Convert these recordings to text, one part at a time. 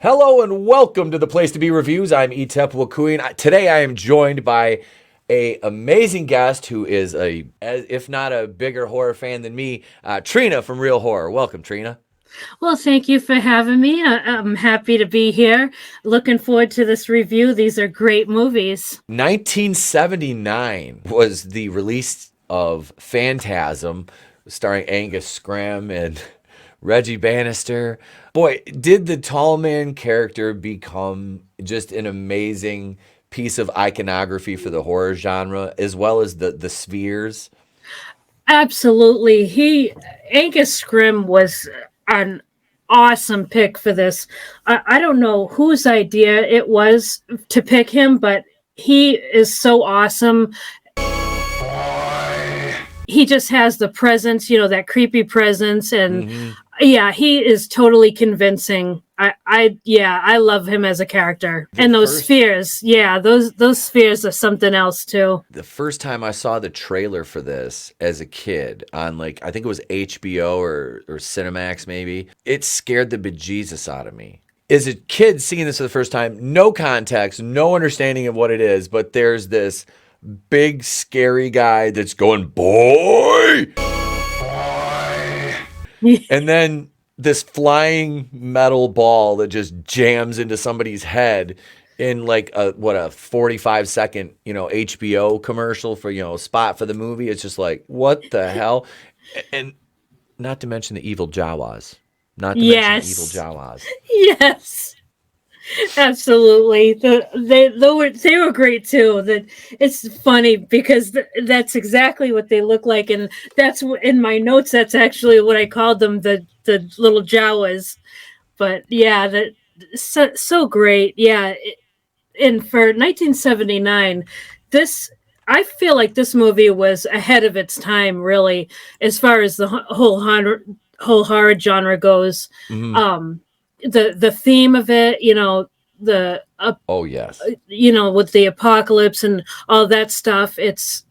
Hello and welcome to the Place to Be Reviews. I'm Etep Wakuin. Today I am joined by a amazing guest who is if not a bigger horror fan than me, Trina from Real Horror. Welcome, Trina. Well, thank you for having me. I'm happy to be here. Looking forward to this review. These are great movies. 1979 was the release of Phantasm, starring Angus Scrimm and Reggie Bannister. Boy, did the tall man character become just an amazing piece of iconography for the horror genre, as well as the spheres. Absolutely. Angus Scrimm was an awesome pick for this. I don't know whose idea it was to pick him, but he is so awesome. He just has the presence, that creepy presence, and yeah, he is totally convincing. I love him as a character. And those spheres, those spheres are something else too. The first time I saw the trailer for this as a kid on I think it was HBO or Cinemax maybe, it scared the bejesus out of me. As a kid seeing this for the first time, no context, no understanding of what it is, but there's this big scary guy that's going, boy! And then this flying metal ball that just jams into somebody's head in a 45-second, HBO commercial for, spot for the movie. It's just like, what the hell? And not to mention the evil Jawas. Yes. Absolutely. They were great too. It's funny because that's exactly what they look like, and that's in my notes. That's actually what I called them, the little Jawas. But yeah, that so great. Yeah, and for 1979, I feel like this movie was ahead of its time, really, as far as the whole horror genre goes. Mm-hmm. The theme of it, oh yes, with the apocalypse and all that stuff, it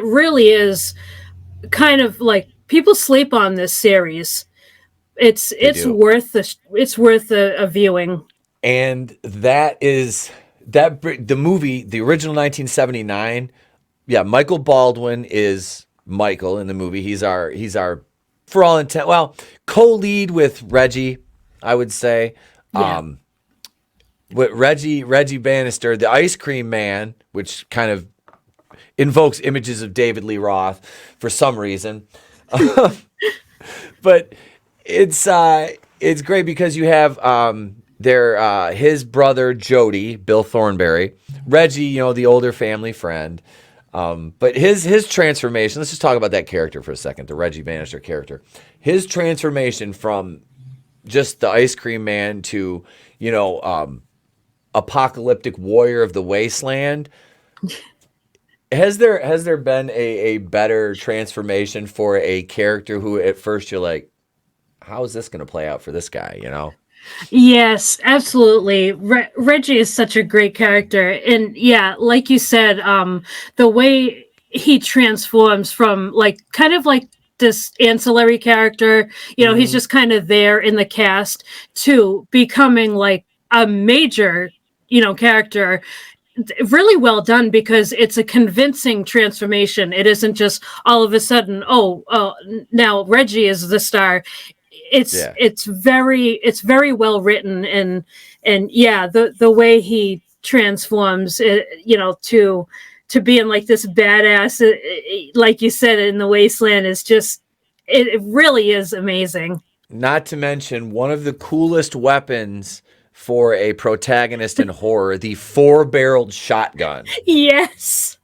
really is kind of like people sleep on this series. It's worth a viewing. And that is the movie, the original 1979. Yeah, Michael Baldwin is Michael in the movie. He's our for all intent, co-lead with Reggie, I would say. Yeah. With Reggie Bannister, the ice cream man, which kind of invokes images of David Lee Roth for some reason. But it's great because you have his brother Jody, Bill Thornberry, Reggie, the older family friend. But his transformation, let's just talk about that character for a second, the Reggie Bannister character. His transformation from just the ice cream man to, apocalyptic warrior of the wasteland. Has there been a better transformation for a character who at first you're like, how is this going to play out for this guy, Yes, absolutely. Reggie is such a great character, and yeah, like you said, the way he transforms from kind of like this ancillary character, he's just kind of there in the cast, to becoming like a major, character. Really well done, because it's a convincing transformation. It isn't just all of a sudden, now Reggie is the star. It's very well written, and yeah, the way he transforms, to being like this badass, like you said, in the wasteland, is just it really is amazing. Not to mention one of the coolest weapons for a protagonist in horror, the 4-barreled shotgun. Yes,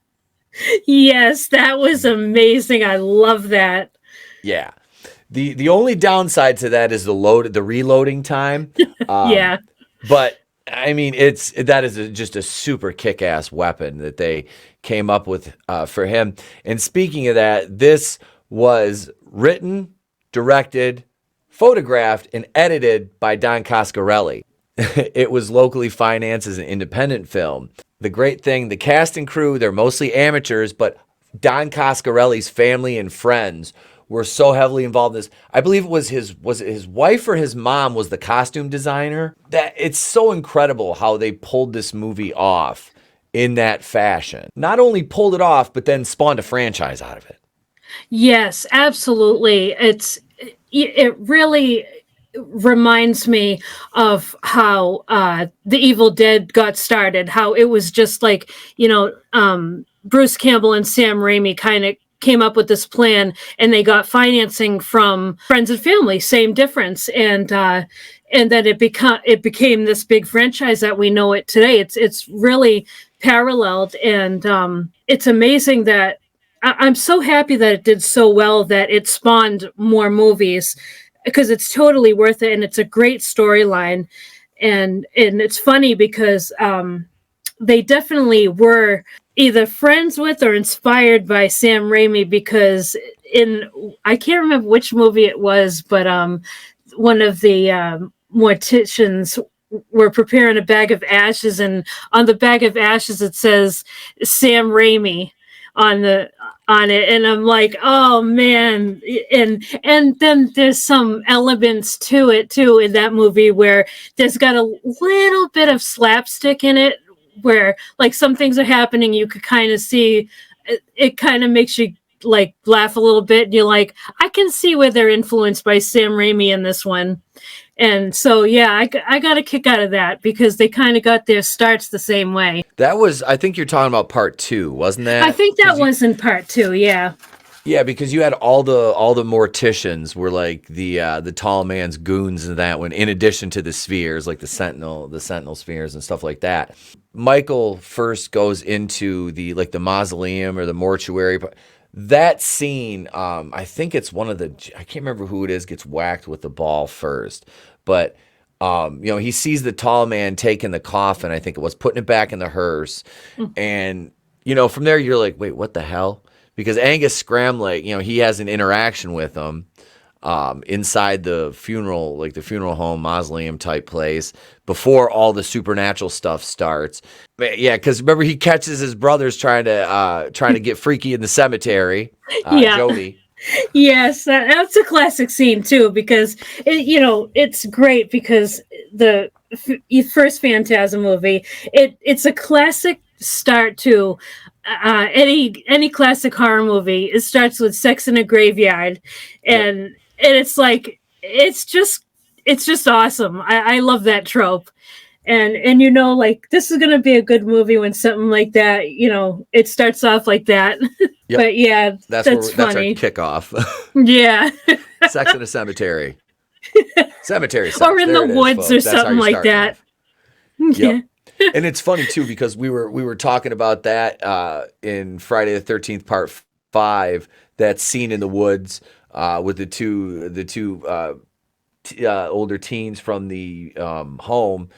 that was amazing. I love that. Yeah. The only downside to that is the reloading time. Yeah. But I mean, that is just a super kick-ass weapon that they came up with for him. And speaking of that, this was written, directed, photographed, and edited by Don Coscarelli. It was locally financed as an independent film. The great thing, the cast and crew, they're mostly amateurs, but Don Coscarelli's family and friends were so heavily involved in this. I believe it was his wife or his mom was the costume designer. That it's so incredible how they pulled this movie off in that fashion. Not only pulled it off, but then spawned a franchise out of it. Yes, absolutely. It really reminds me of how the Evil Dead got started. How it was just like, Bruce Campbell and Sam Raimi kind of came up with this plan, and they got financing from friends and family. Same difference, and then it became this big franchise that we know it today. It's really paralleled, and it's amazing that I'm so happy that it did so well that it spawned more movies, because it's totally worth it, and it's a great storyline, and it's funny because they definitely were either friends with or inspired by Sam Raimi, because I can't remember which movie it was, but one of the morticians were preparing a bag of ashes, and on the bag of ashes it says Sam Raimi on it, and I'm like, oh man. And then there's some elements to it too in that movie where there's got a little bit of slapstick in it, where like some things are happening, you could kind of see it kind of makes you like laugh a little bit, and you're like, I can see where they're influenced by Sam Raimi in this one. And so, yeah, I got a kick out of that, because they kind of got their starts the same way. That was, I think you're talking about part 2, wasn't that? I think that was in part 2, yeah. Yeah, because you had all the morticians were like the tall man's goons in that one, in addition to the spheres, like the sentinel spheres and stuff like that. Michael first goes into the mausoleum or the mortuary. That scene, I think it's I can't remember who it is, gets whacked with the ball first. But, he sees the tall man taking the coffin, I think it was, putting it back in the hearse. And, from there you're like, wait, what the hell? Because Angus Scrimm, he has an interaction with him inside the funeral, the funeral home, mausoleum type place, before all the supernatural stuff starts. Yeah, because remember, he catches his brothers trying to get freaky in the cemetery. Yeah. Jody. Yes, that's a classic scene too, because it's great, because the first Phantasm movie, it's a classic start to any classic horror movie. It starts with sex in a graveyard, and it's like it's just awesome. I love that trope. And this is gonna be a good movie when something like that, it starts off like that. Yep. But yeah, that's funny. That's our kickoff. Yeah. Sex in a cemetery. Cemetery sex. Or in the woods or something like that. Yep. And it's funny too, because we were talking about that in Friday the 13th part 5, that scene in the woods with the two older teens from the home.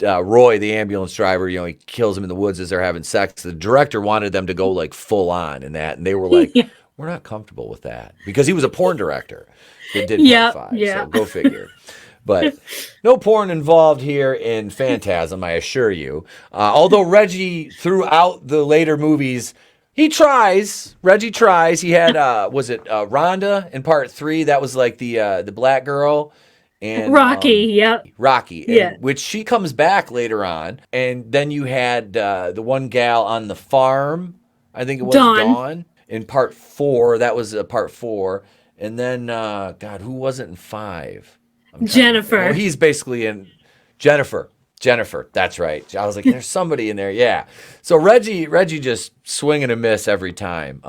Roy, the ambulance driver, he kills them in the woods as they're having sex. The director wanted them to go full on in that, and they were like, we're not comfortable with that, because he was a porn director that did part 5. So go figure. But no porn involved here in Phantasm, I assure you. Although Reggie, throughout the later movies, Reggie tries. He had, was it Rhonda in part 3? That was the black girl. And Rocky, Rocky, which she comes back later on. And then you had the one gal on the farm. I think it was Dawn in part 4. That was part 4. And then, who was it in 5? Jennifer. He's basically in Jennifer. That's right. I was like, there's somebody in there. Yeah. So Reggie just swing and a miss every time.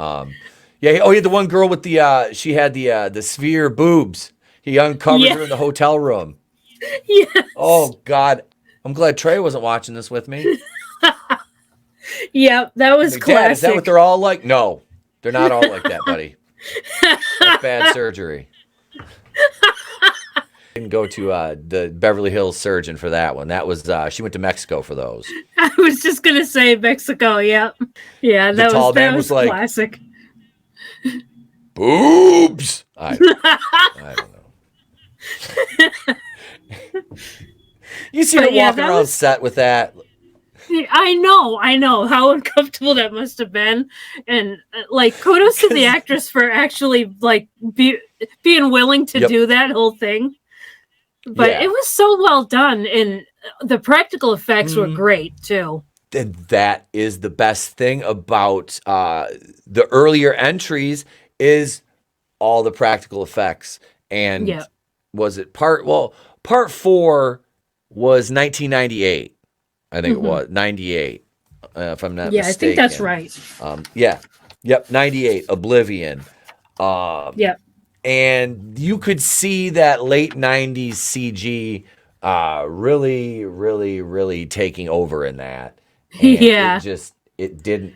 He had the one girl with she had the sphere boobs. He uncovered her in the hotel room. Yes. Oh God. I'm glad Trey wasn't watching this with me. Yeah, that was classic. Dad, is that what they're all like? No, they're not all like that, buddy. That's bad surgery. Didn't go to the Beverly Hills surgeon for that one. That was she went to Mexico for those. I was just gonna say Mexico. Yeah, that was classic. Boobs. I don't know. You see her walking around set with that. I know how uncomfortable that must have been, and like kudos to the actress for actually like being willing to do that whole thing. But it was so well done, and the practical effects were great too. And that is the best thing about the earlier entries is all the practical effects. And was it part 4 was 1998. I think it was 98, if I'm not mistaken. I think that's right. 98, Oblivion. And you could see that late 90s CG really, really, really taking over in that. And it didn't.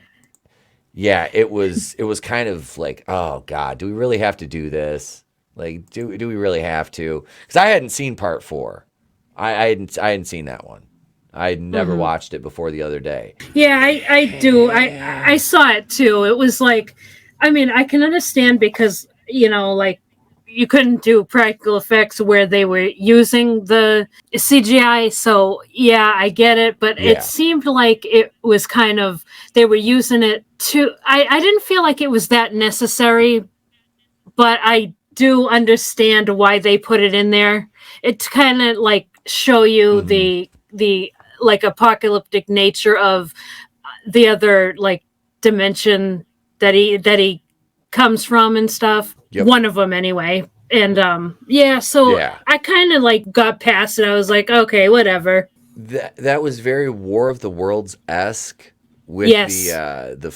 Yeah, it was kind of like, oh God, do we really have to do this? Like, do we really have to? Because I hadn't seen part 4. I hadn't seen that one. I had never watched it before the other day. Yeah, I do. I saw it too. It was like, I mean, I can understand because, like you couldn't do practical effects where they were using the CGI. So yeah, I get it. But it seemed like it was kind of, they were using it to, I didn't feel like it was that necessary, but I do understand why they put it in there. It's kind of like show you the like apocalyptic nature of the other like dimension that he comes from and stuff. One of them anyway. And I kind of like got past it. I was like, okay, whatever. That was very War of the Worlds-esque with the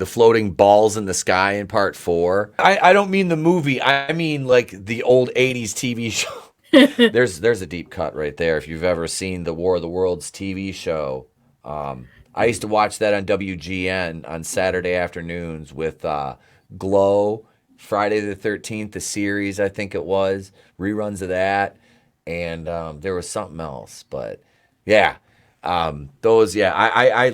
floating balls in the sky in part 4. I don't mean the movie. I mean like the old 80s TV show. There's a deep cut right there. If you've ever seen the War of the Worlds TV show, I used to watch that on WGN on Saturday afternoons with Glow, Friday the 13th, the series, I think it was, reruns of that, and there was something else, but yeah, those, I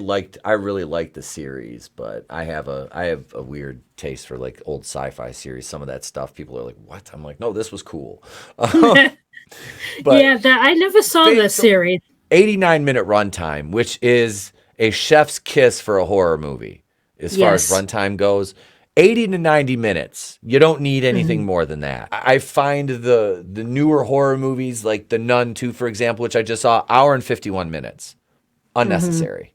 really liked the series, but I have a weird taste for like old sci-fi series. Some of that stuff, people are like, what? I'm like, no, this was cool. But I never saw this series. 89-minute runtime, which is a chef's kiss for a horror movie as far as runtime goes. 80 to 90 minutes. You don't need anything more than that. I find the newer horror movies like The Nun 2, for example, which I just saw, hour and 51 minutes. Unnecessary.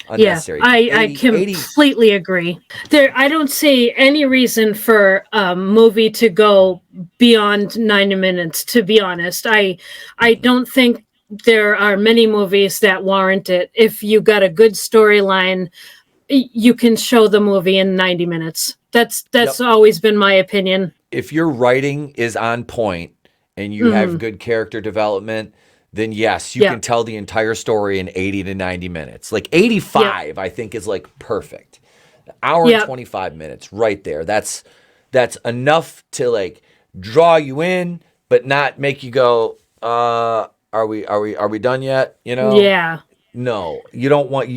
Unnecessary. Yeah, I completely agree. I don't see any reason for a movie to go beyond 90 minutes, to be honest. I don't think there are many movies that warrant it. If you got a good storyline, you can show the movie in 90 minutes. That's always been my opinion. If your writing is on point and you have good character development, then yes, you can tell the entire story in 80 to 90 minutes. Like 85, I think, is like perfect. An hour and 25 minutes right there. That's enough to like draw you in, but not make you go, are we done yet? You know? Yeah. No, you don't want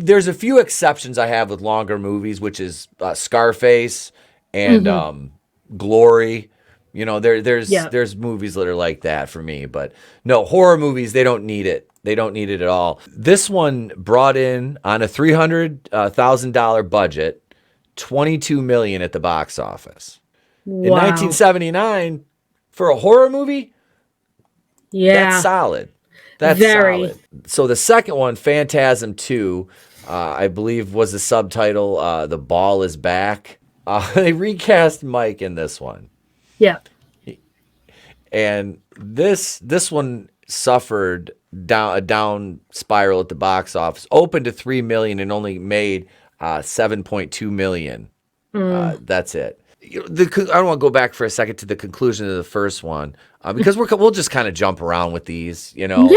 there's a few exceptions I have with longer movies, which is Scarface and Glory. You know, there's movies that are like that for me, but no, horror movies, they don't need it. They don't need it at all. This one brought in on a $300,000 budget, $22 million at the box office. In 1979, for a horror movie, that's solid. That's solid. So the second one, Phantasm 2, I believe was the subtitle, The Ball is Back. They recast Mike in this one. Yeah. And this one suffered a down spiral at the box office. Opened to $3 million and only made $7.2 million. That's it. I don't want to go back for a second to the conclusion of the first one because we'll just kind of jump around with these, you know.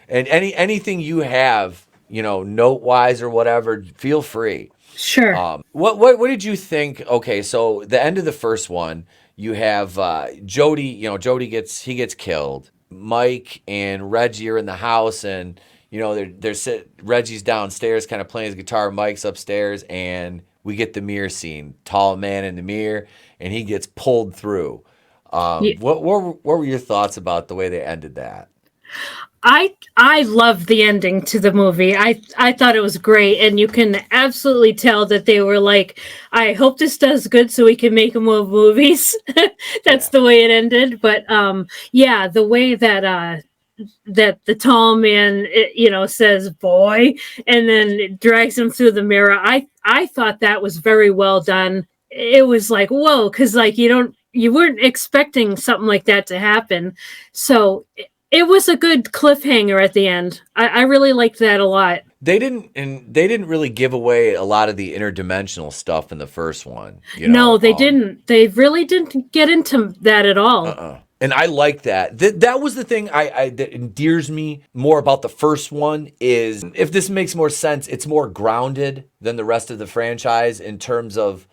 And anything you have, you know, note wise or whatever, feel free. Sure. What did you think? Okay, so the end of the first one, you have Jody. You know, Jody gets killed. Mike and Reggie are in the house, and you know Reggie's downstairs, kind of playing his guitar. Mike's upstairs, and we get the mirror scene. Tall man in the mirror, and he gets pulled through. What were your thoughts about the way they ended that? I loved the ending to the movie. I thought it was great, and you can absolutely tell that they were like, I hope this does good so we can make more movies. That's Yeah. the way it ended. But yeah, the way that that the tall man, says boy, and then it drags him through the mirror. I thought that was very well done. It was like, whoa, because like you weren't expecting something like that to happen. So it was a good cliffhanger at the end. I really liked that a lot. They didn't really give away a lot of the interdimensional stuff in the first one. No, they didn't. They really didn't get into that at all. And I like that. That was the thing that endears me more about the first one is, if this makes more sense, it's more grounded than the rest of the franchise in terms of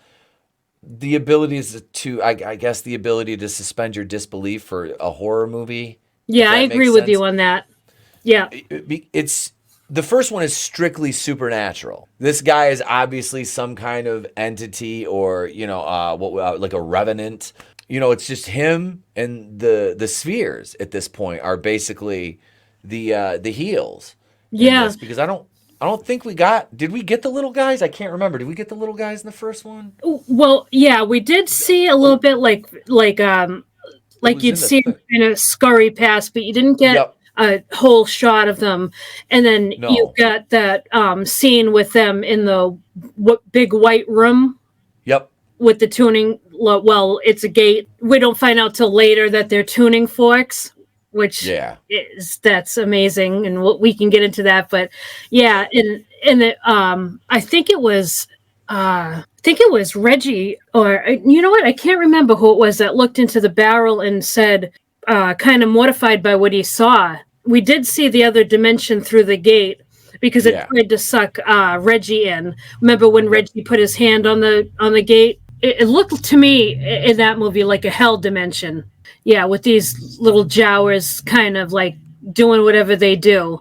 the abilities to, I guess, the ability to suspend your disbelief for a horror movie. Yeah, I agree with you on that. Yeah. It's the first one is strictly supernatural. This guy is obviously some kind of entity, or like a revenant. It's just him, and the spheres at this point are basically the heels. Yeah. Because I don't think did we get the little guys? I can't remember. Did we get the little guys in the first one? Well, yeah, we did see a little bit like you'd see them kind of scurry past, but you didn't get a whole shot of them. And then you got that scene with them in the big white room. Yep. With the tuning. Well, it's a gate. We don't find out till later that they're tuning forks, which that's amazing, and we can get into that. But yeah, I think it was. I think it was Reggie, or you know what? I can't remember who it was that looked into the barrel and said, kind of mortified by what he saw. We did see the other dimension through the gate because it tried to suck Reggie in. Remember when Reggie put his hand on the gate? It looked to me in that movie like a hell dimension. Yeah, with these little jowers kind of like doing whatever they do.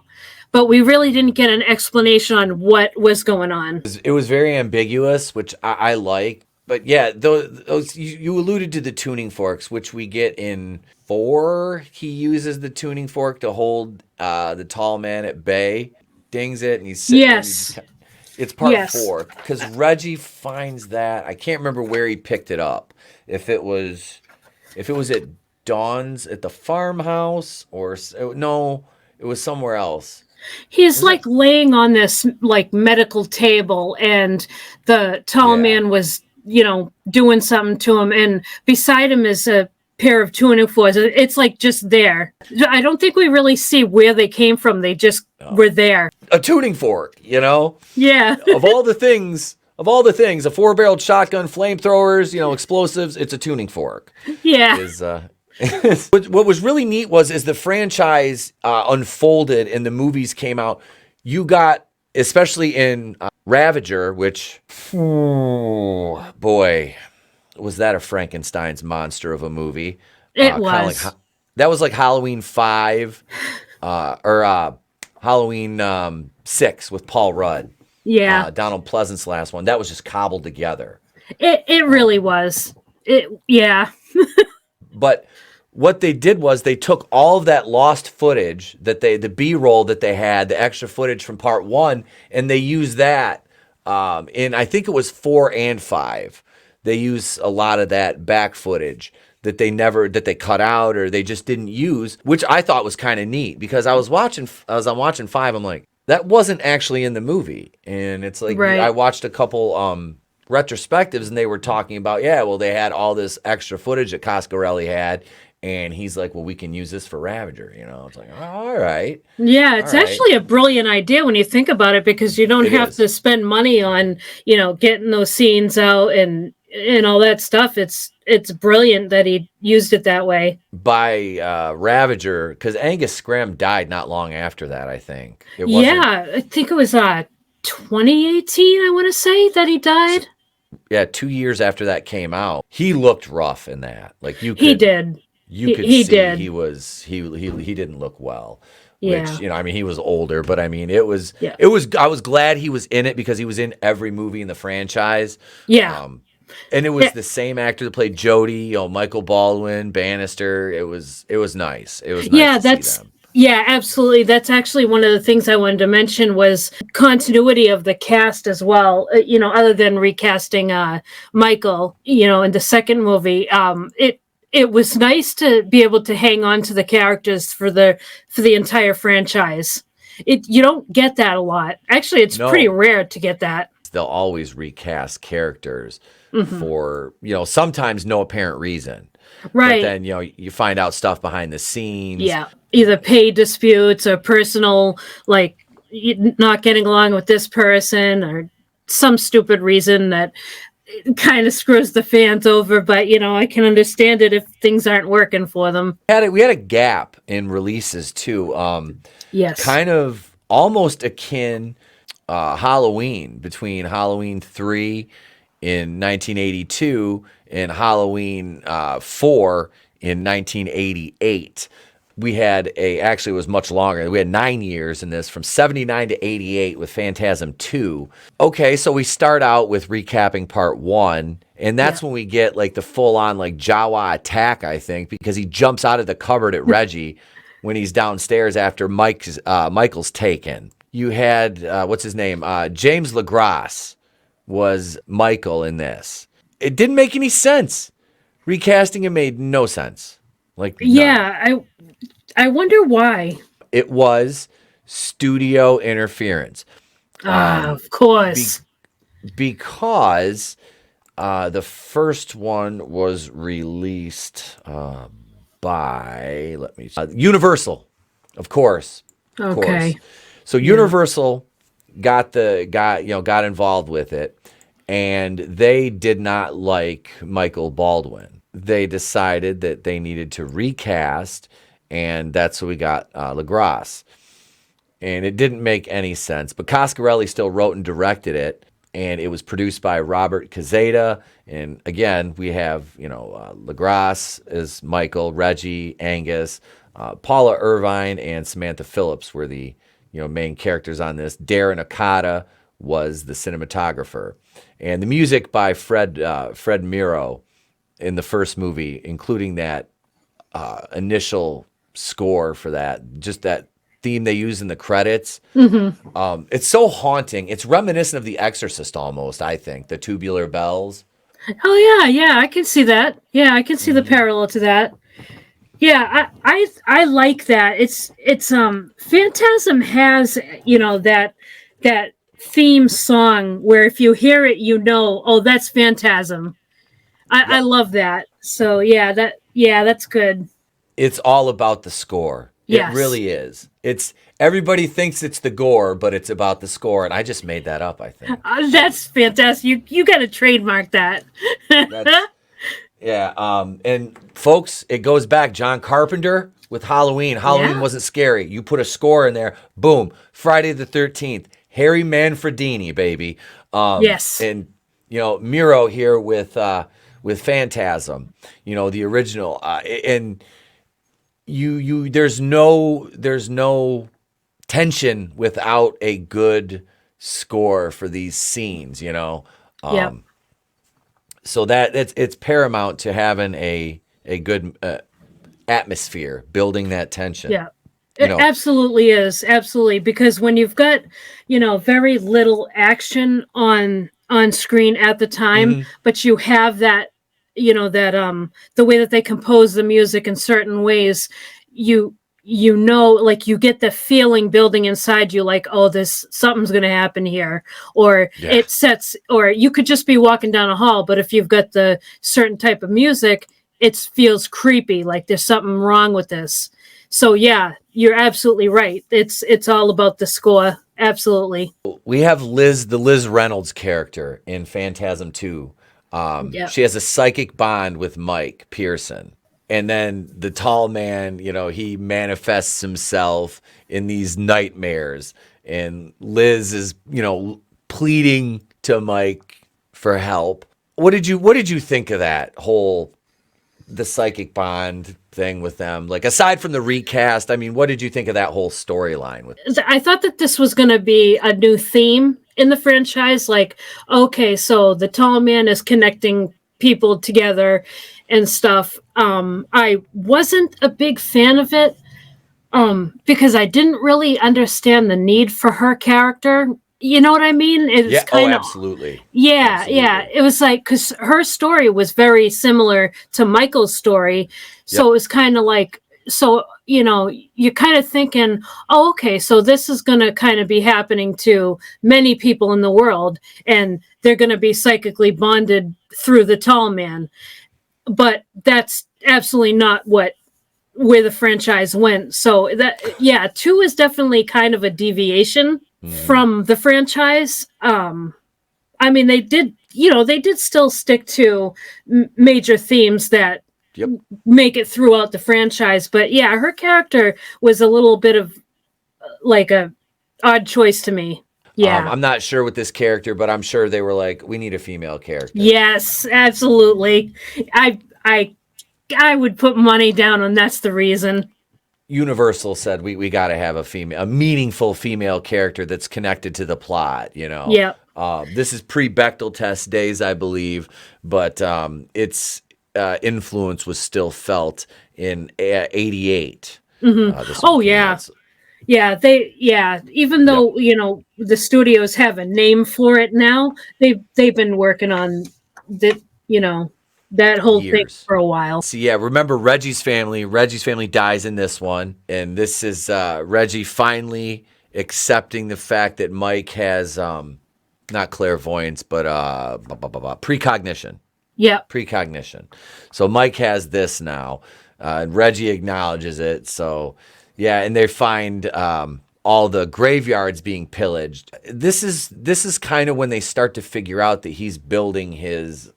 But we really didn't get an explanation on what was going on. It was very ambiguous, which I like. But yeah, those you alluded to the tuning forks, which we get in 4. He uses the tuning fork to hold the tall man at bay, dings it, and he's sitting. Yes. It's part 4 because Reggie finds that. I can't remember where he picked it up. If it was at Dawn's at the farmhouse, or no, it was somewhere else. He's like laying on this like medical table, and the tall man was, doing something to him, and beside him is a pair of tuning forks. It's like just there. I don't think we really see where they came from. They just were there. A tuning fork, Yeah. Of all the things, a 4-barreled shotgun, flamethrowers, explosives, it's a tuning fork. Yeah. What was really neat was as the franchise unfolded and the movies came out, you got, especially in Ravager, which, boy, was that a Frankenstein's monster of a movie. It was. That was like Halloween 5 or Halloween 6 with Paul Rudd. Yeah. Donald Pleasant's last one. That was just cobbled together. It really was. Yeah. But what they did was they took all of that lost footage the B-roll that they had, the extra footage from part 1, and they used that in, I think it was 4 and 5. They used a lot of that back footage that they cut out or they just didn't use, which I thought was kind of neat because as I'm watching 5, I'm like, that wasn't actually in the movie. And it's like, I watched a couple retrospectives and they were talking about, they had all this extra footage that Coscarelli had. And he's like, well, we can use this for Ravager. It's like, oh, all right. Yeah, it's actually a brilliant idea when you think about it, because you don't have to spend money on, getting those scenes out and all that stuff. It's brilliant that he used it that way. By Ravager, because Angus Scrimm died not long after that, I think. I think it was 2018, I want to say, that he died. Yeah, 2 years after that came out. He looked rough in that. Like he did. You could see did. He didn't look well. Yeah. Which, he was older, but I was glad he was in it because he was in every movie in the franchise. Yeah. And it was the same actor that played Jody, Michael Baldwin, Bannister. It was nice. It was nice to see them. Yeah, absolutely. That's actually one of the things I wanted to mention was continuity of the cast as well. Other than recasting Michael, in the second movie, it was nice to be able to hang on to the characters for the entire franchise. You don't get that a lot. Actually, it's pretty No, rare to get that. they'll always recast characters Hmm. for, sometimes no apparent reason. But Right. then, you find out stuff behind the scenes. Yeah, either pay disputes or personal, like not getting along with this person or some stupid reason that kind of screws the fans over. But I can understand it if things aren't working for them. We had a gap in releases too. Yes. Kind of almost akin Halloween, between Halloween 3 in 1982 and Halloween 4 in 1988. We had actually it was much longer. We had 9 years in this, from 79 to 88 with Phantasm 2. Okay, so we start out with recapping part 1, and that's Yeah. when we get like the full on like Jawa attack, I think, because he jumps out of the cupboard at Reggie when he's downstairs after Michael's taken. You had what's his name? James LaGrasse was Michael in this. It didn't make any sense. Recasting it made no sense. Like none. Yeah, I wonder why. It was studio interference. Of Be- course. because the first one was released by, let me see, Universal, of course. Of course. Okay. So Universal got involved with it, and they did not like Michael Baldwin. They decided that they needed to recast, and that's what we got LaGrasse. And it didn't make any sense. But Coscarelli still wrote and directed it, and it was produced by Robert Cazeta. And again, we have LaGrasse as Michael, Reggie, Angus, Paula Irvine, and Samantha Phillips were the main characters on this. Darren Okada was the cinematographer, and the music by Fred Miro in the first movie, including that initial score for just that theme they use in the credits. It's so haunting. It's reminiscent of The Exorcist almost, I think, the tubular bells. Oh yeah, I can see that. Yeah, I can see the parallel to that. Yeah, I like that. It's Phantasm has, that theme song where if you hear it, oh, that's Phantasm. I Yep. love that. So that's good. It's all about the score. It Yes. really is. It's everybody thinks it's the gore, but it's about the score, and I just made that up, I think. That's fantastic. You got to trademark that. That's Yeah, and folks, it goes back. John Carpenter with Halloween. Halloween Yeah. wasn't scary. You put a score in there, boom. Friday the 13th. Harry Manfredini, baby. Yes. And Miro here with Phantasm. The original. And there's no tension without a good score for these scenes. Yep. So it's paramount to having a good atmosphere, building that tension. Yeah. You It know, absolutely is. Absolutely. Because when you've got, very little action on screen at the time, hmm but you have that, the way that they compose the music in certain ways, you like you get the feeling building inside you like, oh, this something's gonna happen here. Or yeah, or you could just be walking down a hall, but if you've got the certain type of music, it feels creepy, like there's something wrong with this. So yeah, you're absolutely right. It's all about the score. Absolutely. we have the Liz Reynolds character in Phantasm 2. Yeah. She has a psychic bond with Mike Pearson. And then the tall man, he manifests himself in these nightmares. And Liz is, pleading to Mike for help. What did you think of that whole the psychic bond thing with them? Like, aside from the recast, I mean, what did you think of that whole storyline with? I thought that this was going to be a new theme in the franchise. Like, okay, so the tall man is connecting people together and stuff. I wasn't a big fan of it, because I didn't really understand the need for her character. You know what I mean? It's Yeah. kind of Absolutely. yeah, Absolutely. yeah. It was like because her story was very similar to Michael's story, so it was kind of like so you're kind of thinking, oh, okay, so this is going to kind of be happening to many people in the world, and they're going to be psychically bonded through the tall man. But that's absolutely not where the franchise went. So that two is definitely kind of a deviation from the franchise. I mean, they did still stick to major themes that Yep. make it throughout the franchise. But yeah, her character was a little bit of like a odd choice to me. Yeah. I'm not sure with this character, but I'm sure they were like, we need a female character. Yes, absolutely. I would put money down on that's the reason. Universal said we got to have a meaningful female character that's connected to the plot. Yeah. This is pre-Bechdel test days, I believe, but its influence was still felt in '88. Oh yeah. Yeah, even though the studios have a name for it now, they've been working on that that whole thing for a while. So yeah, remember Reggie's family. Reggie's family dies in this one, and this is Reggie finally accepting the fact that Mike has not clairvoyance, but precognition. Yeah. Precognition. So Mike has this now, and Reggie acknowledges it. So yeah, and they find all the graveyards being pillaged. This is kind of when they start to figure out that he's building his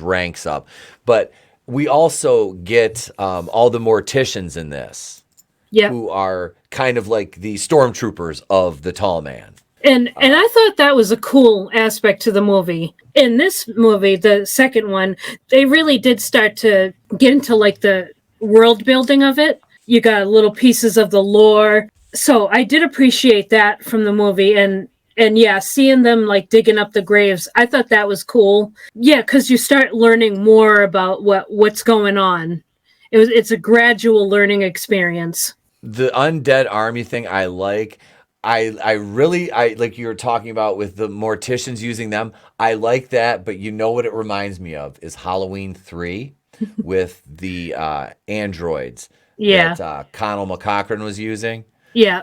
ranks up. But we also get all the morticians in this, who are kind of like the stormtroopers of the tall man. And I thought that was a cool aspect to the movie. In this movie, the second one, they really did start to get into like the world building of it. You got little pieces of the lore. So I did appreciate that from the movie. And yeah, seeing them like digging up the graves, I thought that was cool. Yeah, because you start learning more about what's going on. It's a gradual learning experience. The undead army thing I like. I really like you were talking about with the morticians using them. I like that, but you know what it reminds me of is Halloween 3 with the androids that Connell McCochran was using. Yeah.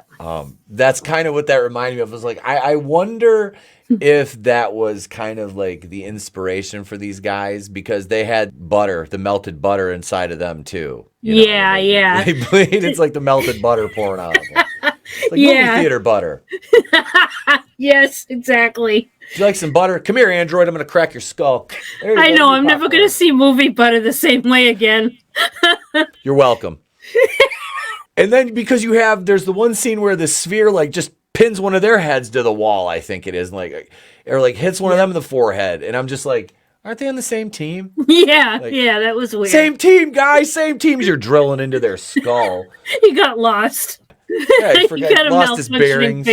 That's kind of what that reminded me of. It was like, I wonder if that was kind of like the inspiration for these guys, because they had butter, the melted butter inside of them too. They bleed. It's like the melted butter pouring out of them. It's like movie theater butter. Yes, exactly. Do you like some butter? Come here, android. I'm going to crack your skull. I know. I'm never going to see movie butter the same way again. You're welcome. And then because there's the one scene where the sphere like just pins one of their heads to the wall, I think it is, and or hits one of them in the forehead, and I'm just like, aren't they on the same team? Yeah, that was weird. Same team, guys, same teams. You're drilling into their skull. He got lost. Yeah, I forgot. He lost his bearings.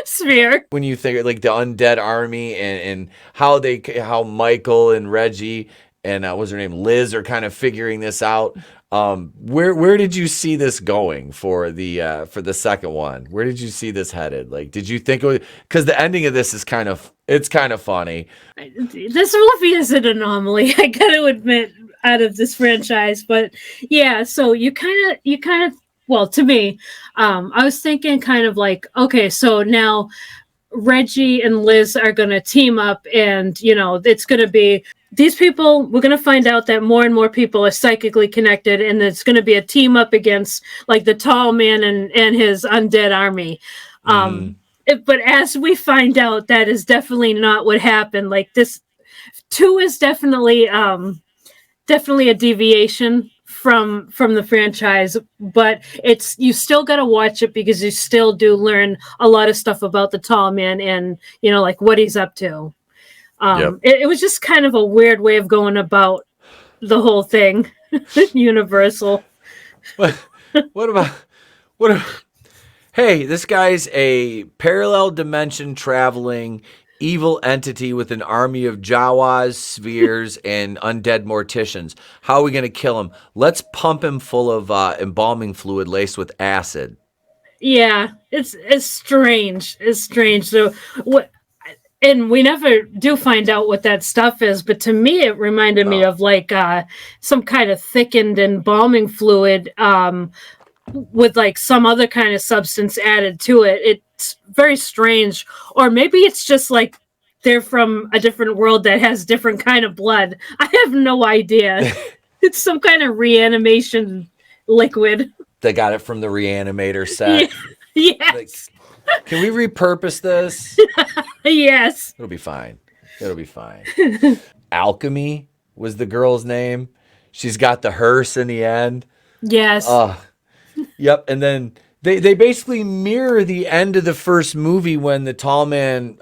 Sphere. When you think like the undead army and how Michael and Reggie and what's her name, Liz, are kind of figuring this out. Where did you see this going for the second one? Where did you see this headed? Like, did you think because the ending of this is kind of funny. This movie is an anomaly, I gotta admit, out of this franchise. But yeah, so you kind of well, to me, I was thinking kind of like, okay, so now Reggie and Liz are going to team up, and it's going to be these people. We're going to find out that more and more people are psychically connected, and it's going to be a team up against like the tall man and his undead army. But as we find out, that is definitely not what happened. Like this 2 is definitely a deviation from the franchise, but you still got to watch it because you still do learn a lot of stuff about the tall man and like what he's up to. It was just kind of a weird way of going about the whole thing. Universal. What about hey, this guy's a parallel dimension traveling evil entity with an army of Jawas, spheres, and undead morticians. How are we going to kill him? Let's pump him full of embalming fluid laced with acid. Yeah, it's strange. It's strange. So what? And we never do find out what that stuff is, but to me, it reminded me of like some kind of thickened embalming fluid with like some other kind of substance added to it. It's very strange, or maybe it's just like they're from a different world that has different kind of blood. I have no idea. It's some kind of reanimation liquid. They got it from the Reanimator set. Yes. Like, can we repurpose this? Yes. It'll be fine. It'll be fine. Alchemy was the girl's name. She's got the hearse in the end. Yes. Yep. And then they basically mirror the end of the first movie when the tall man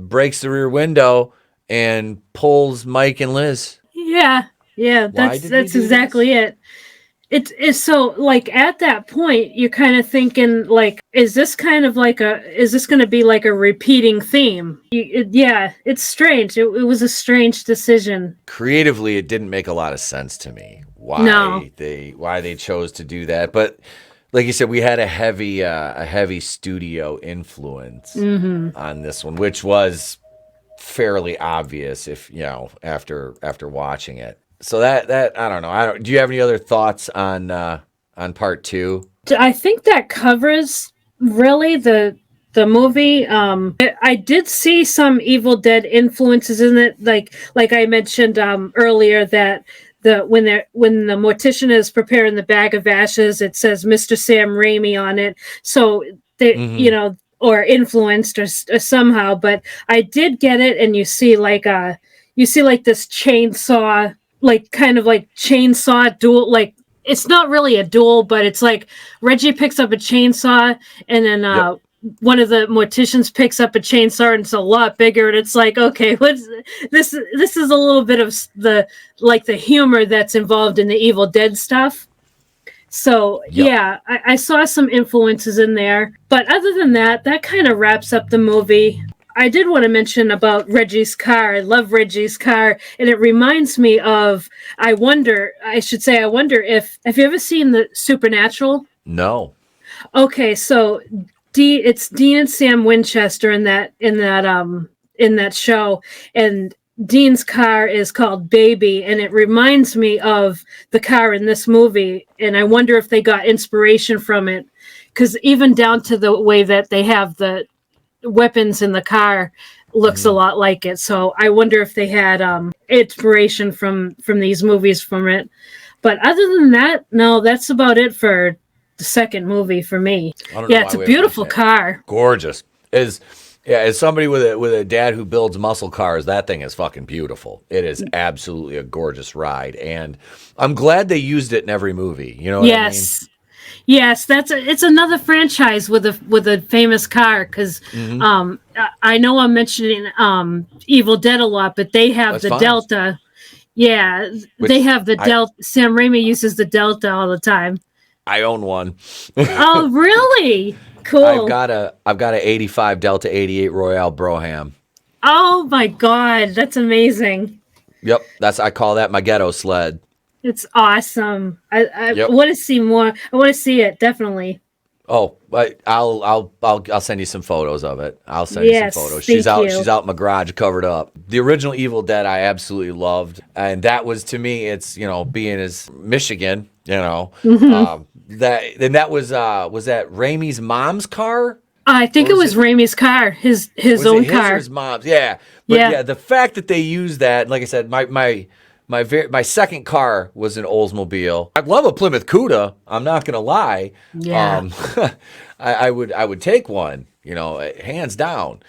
breaks the rear window and pulls Mike and Liz. Yeah. That's exactly it. It's so like at that point you're kind of thinking like, is this going to be like a repeating theme? It's strange. It was a strange decision. Creatively, it didn't make a lot of sense to me why they chose to do that. But like you said, we had a heavy studio influence on this one, which was fairly obvious if after watching it. So that I don't know. Do you have any other thoughts on part 2? I think that covers really the movie. I did see some Evil Dead influences in it, like I mentioned earlier that when the mortician is preparing the bag of ashes, it says Mr. Sam Raimi on it. So they or influenced or somehow. But I did get it, and you see like this chainsaw. Like kind of like chainsaw duel, like it's not really a duel, but it's like Reggie picks up a chainsaw and then one of the morticians picks up a chainsaw and it's a lot bigger, and it's like, okay, what's this is a little bit of the humor that's involved in the Evil Dead stuff. So I saw some influences in there, but other than that kind of wraps up the movie. I did want to mention about Reggie's car. I love Reggie's car, and it reminds me of, I wonder if, have you ever seen the Supernatural? No. Okay, so it's Dean and Sam Winchester in that show, and Dean's car is called Baby, and it reminds me of the car in this movie, and I wonder if they got inspiration from it, because even down to the way that they have the weapons in the car looks a lot like it. So I wonder if they had inspiration from these movies from it. But other than that, no, that's about it for the second movie for me. It's a beautiful car. Gorgeous. As somebody with a dad who builds muscle cars, that thing is fucking beautiful. It is absolutely a gorgeous ride, and I'm glad they used it in every movie. You know what I mean? Yes, it's another franchise with a famous car, because I know I'm mentioning Evil Dead a lot, but they have the Delta. Yeah, they have the Delta. Sam Raimi uses the Delta all the time. I own one. Oh, really? Cool. I've got a 85 Delta 88 Royale Brougham. Oh my God, that's amazing. Yep, I call that my ghetto sled. It's awesome. I want to see more. I want to see it, definitely. Oh, I'll send you some photos of it. I'll send you some photos. She's out in my garage covered up. The original Evil Dead I absolutely loved, and that was, to me, it's being as Michigan, that was that Raimi's mom's car? I think it was Raimi's car, his own car. His mom's, yeah. But the fact that they used that, like I said, my second car was an Oldsmobile. I'd love a Plymouth Cuda. I'm not gonna lie. Yeah. I would take one, hands down.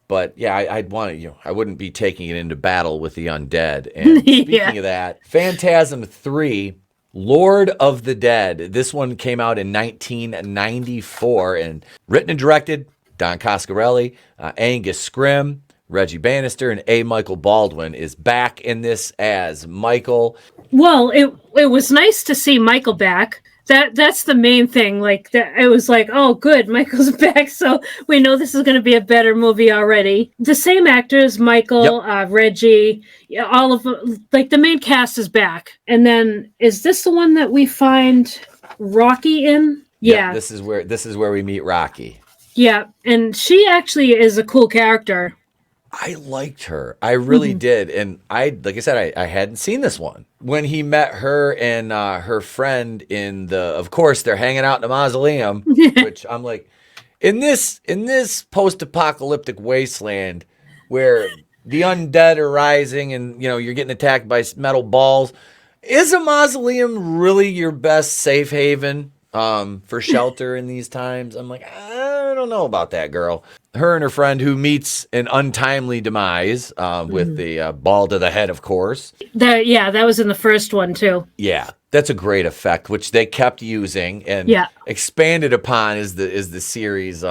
But yeah, I'd want to, I wouldn't be taking it into battle with the undead. And speaking of that, Phantasm 3, Lord of the Dead. This one came out in 1994 and written and directed Don Coscarelli, Angus Scrimm, Reggie Bannister, and A. Michael Baldwin is back in this as Michael. Well, it was nice to see Michael back. That's the main thing. Like that, it was like, oh, good, Michael's back, so we know this is going to be a better movie already. The same actors, Michael, Reggie, all of like the main cast is back. And then is this the one that we find Rocky in? Yeah, this is where we meet Rocky. Yeah, and she actually is a cool character. I liked her. I really did. And like I said, I hadn't seen this one. When he met her and her friend of course, they're hanging out in a mausoleum, which I'm like, in this post-apocalyptic wasteland where the undead are rising and, you're getting attacked by metal balls, is a mausoleum really your best safe haven for shelter in these times? I'm like, I don't know about that, girl. Her and her friend, who meets an untimely demise with the ball to the head, of course. That was in the first one too. Yeah, that's a great effect, which they kept using and expanded upon as the series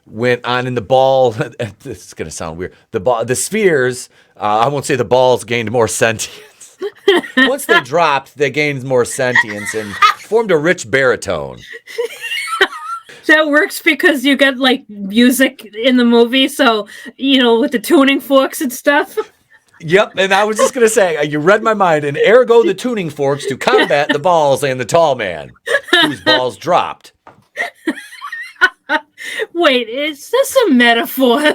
went on. In the ball, this is gonna sound weird. The spheres, I won't say the balls gained more sentience. Once they dropped, they gained more sentience and formed a rich baritone. That works because you get like music in the movie, so with the tuning forks and stuff. Yep, and I was just gonna say, you read my mind, and ergo the tuning forks to combat the balls and the tall man, whose balls dropped. Wait, is this a metaphor?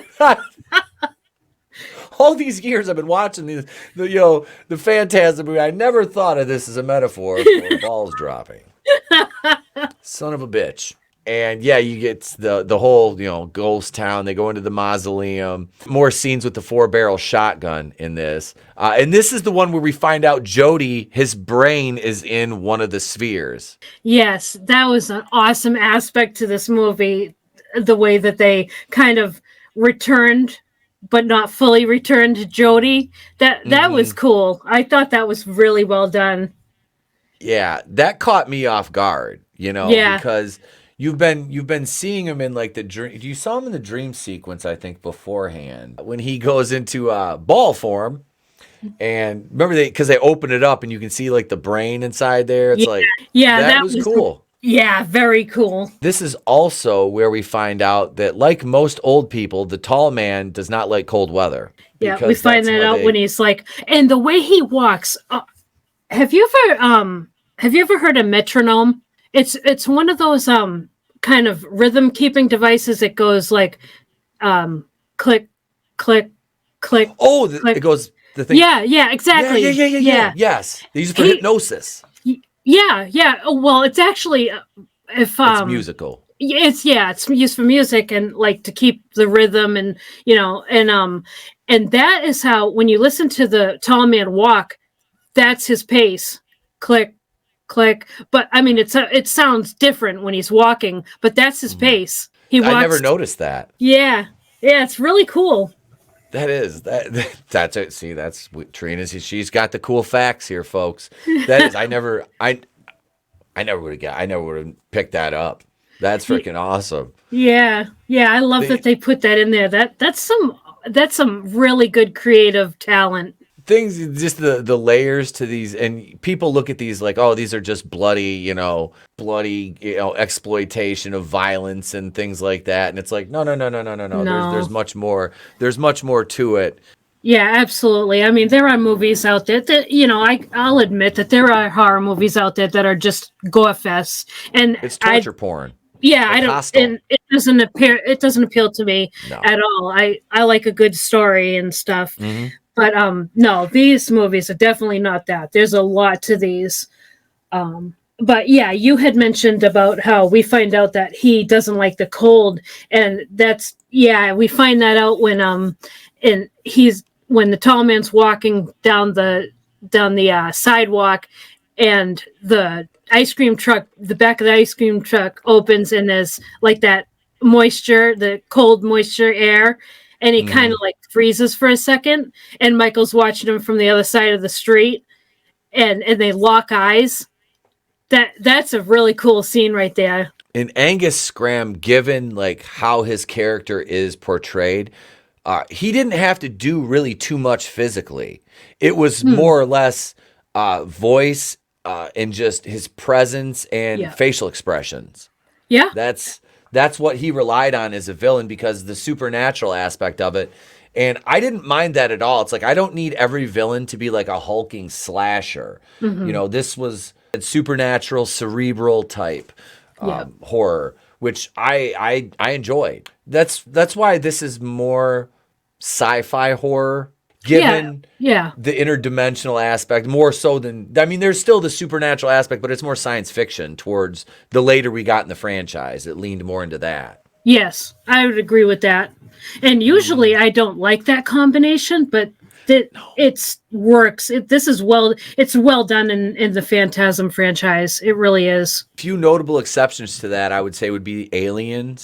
All these years I've been watching the Phantasm movie, I never thought of this as a metaphor for balls dropping. Son of a bitch. And yeah, you get the whole, ghost town. They go into the mausoleum. More scenes with the 4-barrel shotgun in this. And this is the one where we find out Jody, his brain is in one of the spheres. Yes, that was an awesome aspect to this movie. The way that they kind of returned, but not fully returned Jody. That was cool. I thought that was really well done. Yeah, that caught me off guard, because you've been seeing him in like the dream. You saw him in the dream sequence, I think, beforehand when he goes into ball form. And remember, because they open it up and you can see like the brain inside there. It's that was cool. Yeah, very cool. This is also where we find out that, like most old people, the tall man does not like cold weather. Yeah, we find that out when he's like, and the way he walks. Have you ever heard a metronome? It's one of those kind of rhythm keeping devices that goes like click, click, click. Oh, click. It goes the thing. Yeah, exactly. Yeah. Yes, they use it for hypnosis. Yeah. Well, it's actually it's musical. It's used for music and like to keep the rhythm and and that is how when you listen to the tall man walk, that's his pace. Click, click. But I mean, it sounds different when he's walking, but that's his pace. He walks. I never noticed that. Yeah, it's really cool. That's it. See, that's Trina's. She's got the cool facts here, folks. That is, I never would have picked that up. That's freaking awesome. Yeah. I love that they put that in there. That's some really good creative talent. Things, just the layers to these, and people look at these like, oh, these are just bloody exploitation of violence and things like that, and it's like, no. There's much more. There's much more to it. Yeah, absolutely. I mean, there are movies out there that I'll admit that there are horror movies out there that are just gore fests, and it's torture porn. Yeah, I don't, hostile. And it doesn't appeal to me at all. I like a good story and stuff. Mm-hmm. But no, these movies are definitely not that. There's a lot to these. But yeah, you had mentioned about how we find out that he doesn't like the cold, and we find that out when when the tall man's walking down the sidewalk, and the ice cream truck, the back of the ice cream truck opens, and there's like that moisture, the cold moisture air. And he kind of like freezes for a second, and Michael's watching him from the other side of the street, and they lock eyes. That's a really cool scene right there. And Angus Scrimm, given like how his character is portrayed, he didn't have to do really too much physically. It was more or less voice in just his presence and facial expressions. Yeah. That's what he relied on as a villain, because the supernatural aspect of it. And I didn't mind that at all. It's like, I don't need every villain to be like a hulking slasher. This was a supernatural, cerebral type horror, which I enjoyed. That's why this is more sci-fi horror, given the interdimensional aspect, more so than, I mean, there's still the supernatural aspect, but it's more science fiction towards the later we got in the franchise. It leaned more into that. Yes, I would agree with that. And usually I don't like that combination, but it works. It's well done in the Phantasm franchise. It really is. Few notable exceptions to that, I would say, would be Alien,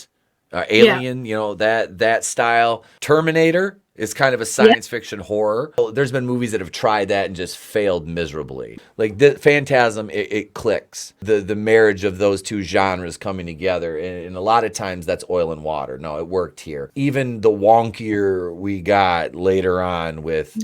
that style. Terminator is kind of a science fiction horror. There's been movies that have tried that and just failed miserably. Like the Phantasm, it clicks. The marriage of those two genres coming together, and a lot of times that's oil and water. No, it worked here. Even the wonkier we got later on with,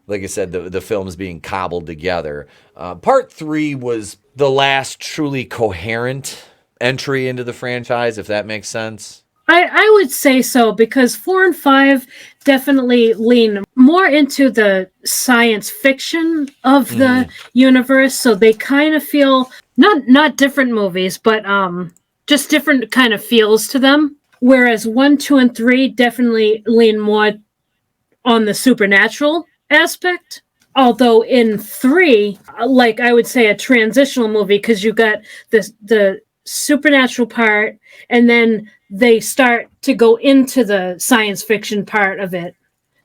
like I said, the films being cobbled together. Part 3 was the last truly coherent entry into the franchise, if that makes sense. I would say so, because 4 and 5 definitely lean more into the science fiction of the universe. So they kind of feel not different movies, but just different kind of feels to them. Whereas 1, 2, and 3 definitely lean more on the supernatural aspect. Although in 3, like I would say a transitional movie, because you got the supernatural part, and then they start to go into the science fiction part of it.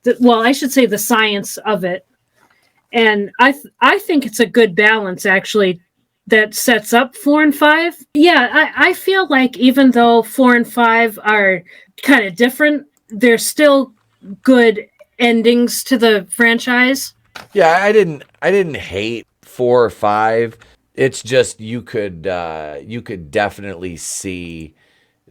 I should say the science of it. And I think it's a good balance, actually, that sets up 4 and 5. Yeah, I feel like even though 4 and 5 are kind of different, they're still good endings to the franchise. Yeah, I didn't hate 4 or 5. It's just you could definitely see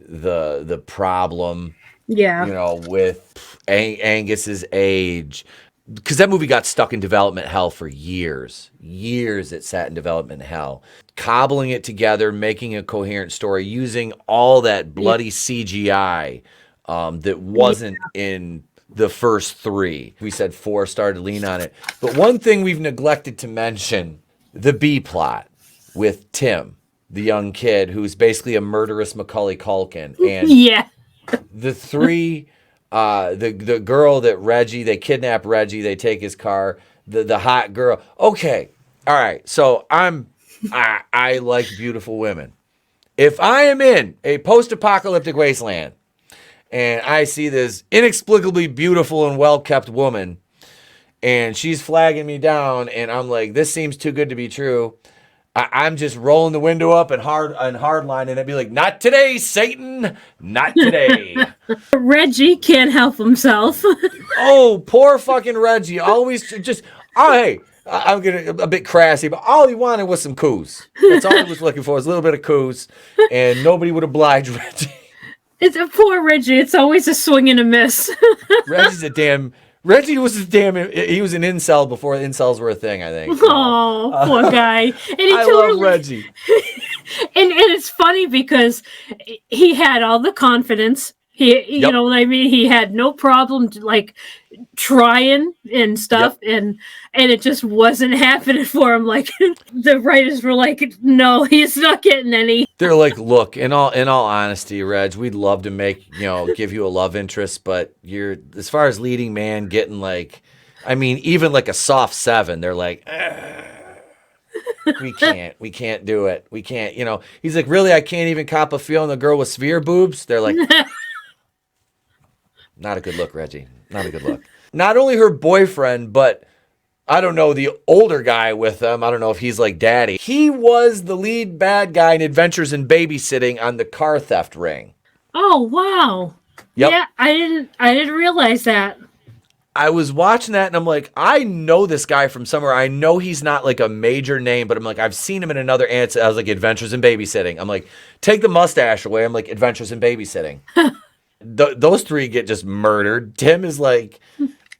the problem, with Angus's age, because that movie got stuck in development hell for years. It sat in development hell, cobbling it together, making a coherent story, using all that bloody CGI that wasn't in the first 3. We said 4 started to lean on it, but one thing we've neglected to mention: the B plot with Tim, the young kid who's basically a murderous Macaulay Culkin, and the 3, the girl that they kidnap Reggie, they take his car, the hot girl. Okay, all right. So I like beautiful women. If I am in a post-apocalyptic wasteland and I see this inexplicably beautiful and well-kept woman, and she's flagging me down, and I'm like, this seems too good to be true, I'm just rolling the window up and hardline, and it'd be like, not today, Satan, not today. Reggie can't help himself. Oh, poor fucking Reggie. Always hey, I'm getting a bit crassy, but all he wanted was some coos. That's all he was looking for, was a little bit of coos, and nobody would oblige Reggie. It's a poor Reggie. It's always a swing and a miss. Reggie was he was an incel before incels were a thing, I think. Oh, poor guy. And I love Reggie. And it's funny because he had all the confidence. You know what I mean? He had no problem like trying and stuff, and it just wasn't happening for him. Like the writers were like, no, he's not getting any. They're like, look, in all honesty, Reg, we'd love to give you a love interest, but you're, as far as leading man, getting like, I mean, even like a soft 7, they're like, we can't do it. We can't, he's like, really? I can't even cop a feel on the girl with sphere boobs? They're like, not a good look, Reggie. Not a good look. Not only her boyfriend, but I don't know, the older guy with them. I don't know if he's like daddy. He was the lead bad guy in Adventures in Babysitting on the car theft ring. Oh, wow. Yep. Yeah, I didn't realize that. I was watching that and I'm like, I know this guy from somewhere. I know he's not like a major name, but I'm like, I've seen him in another answer. I was like, Adventures in Babysitting. I'm like, take the mustache away. I'm like, Adventures in Babysitting. Those 3 get just murdered. Tim is like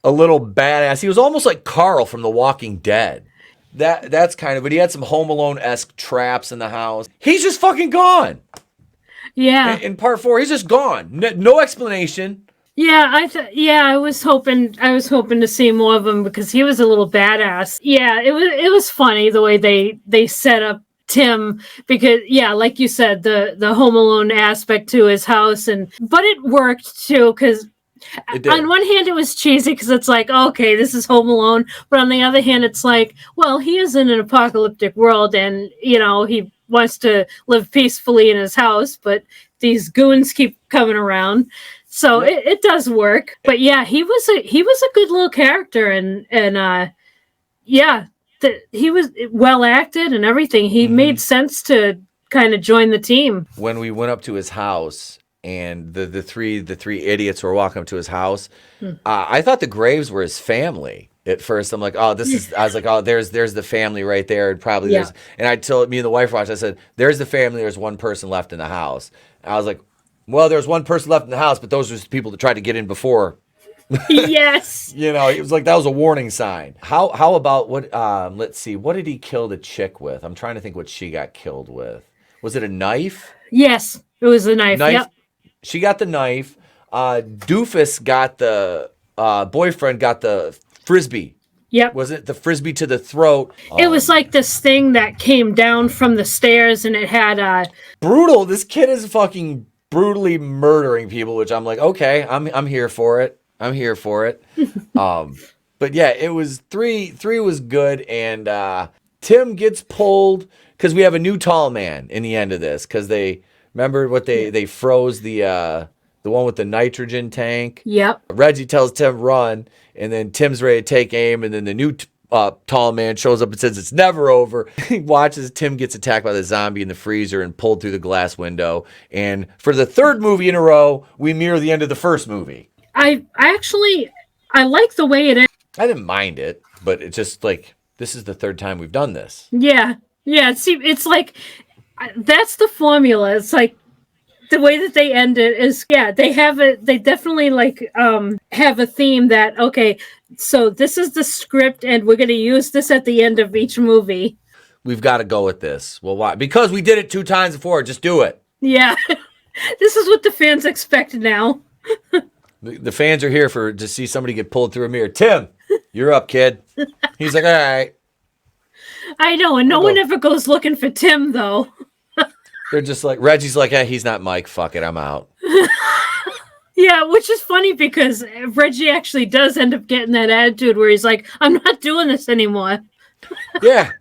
a little badass. He was almost like Carl from The Walking Dead. that's kind of, but he had some Home Alone-esque traps in the house. He's just fucking gone. Yeah. In part 4, he's just gone. No explanation. Yeah, I was hoping to see more of him because he was a little badass. Yeah, it was funny the way they set up Tim, because like you said, the Home Alone aspect to his house, but it worked too, because on one hand it was cheesy because it's like, okay, this is Home Alone, but on the other hand it's like, well, he is in an apocalyptic world, and he wants to live peacefully in his house, but these goons keep coming around, so it does work. But yeah, he was a good little character, and he was well acted and everything. He made sense to kind of join the team. When we went up to his house and the three idiots were walking up to his house, I thought the graves were his family. At first, I'm like, I was like, there's the family right there, and probably there's. And I told me and the wife watched. I said, there's the family. There's one person left in the house. And I was like, well, there's one person left in the house, but those are the people that tried to get in before. Yes. It was like that was a warning sign. How about what? Let's see. What did he kill the chick with? I'm trying to think what she got killed with. Was it a knife? Yes, it was a knife. Yep. She got the knife. Doofus got the boyfriend got the frisbee. Yep. Was it the frisbee to the throat? It was like this thing that came down from the stairs, and it had brutal. This kid is fucking brutally murdering people, which I'm like, okay, I'm here for it. I'm here for it. But yeah, it was three was good, and Tim gets pulled because we have a new tall man in the end of this, because they remember what they froze the one with the nitrogen tank. Yep. Reggie tells Tim run, and then Tim's ready to take aim, and then the new tall man shows up and says it's never over. He watches Tim gets attacked by the zombie in the freezer and pulled through the glass window. And for the third movie in a row, we mirror the end of the first movie. I like the way it is. I didn't mind it, but it's just like, this is the third time we've done this. Yeah. See, it's like, that's the formula. It's like, the way that they end it is, they definitely like have a theme that, okay, so this is the script and we're going to use this at the end of each movie. We've got to go with this. Well, why? Because we did it 2 times before. Just do it. Yeah. This is what the fans expect now. The fans are here to see somebody get pulled through a mirror. Tim, you're up, kid. He's like, all right. I know, and no one ever goes looking for Tim, though. They're just like, Reggie's like, he's not Mike. Fuck it, I'm out. Yeah, which is funny because Reggie actually does end up getting that attitude where he's like, I'm not doing this anymore. Yeah.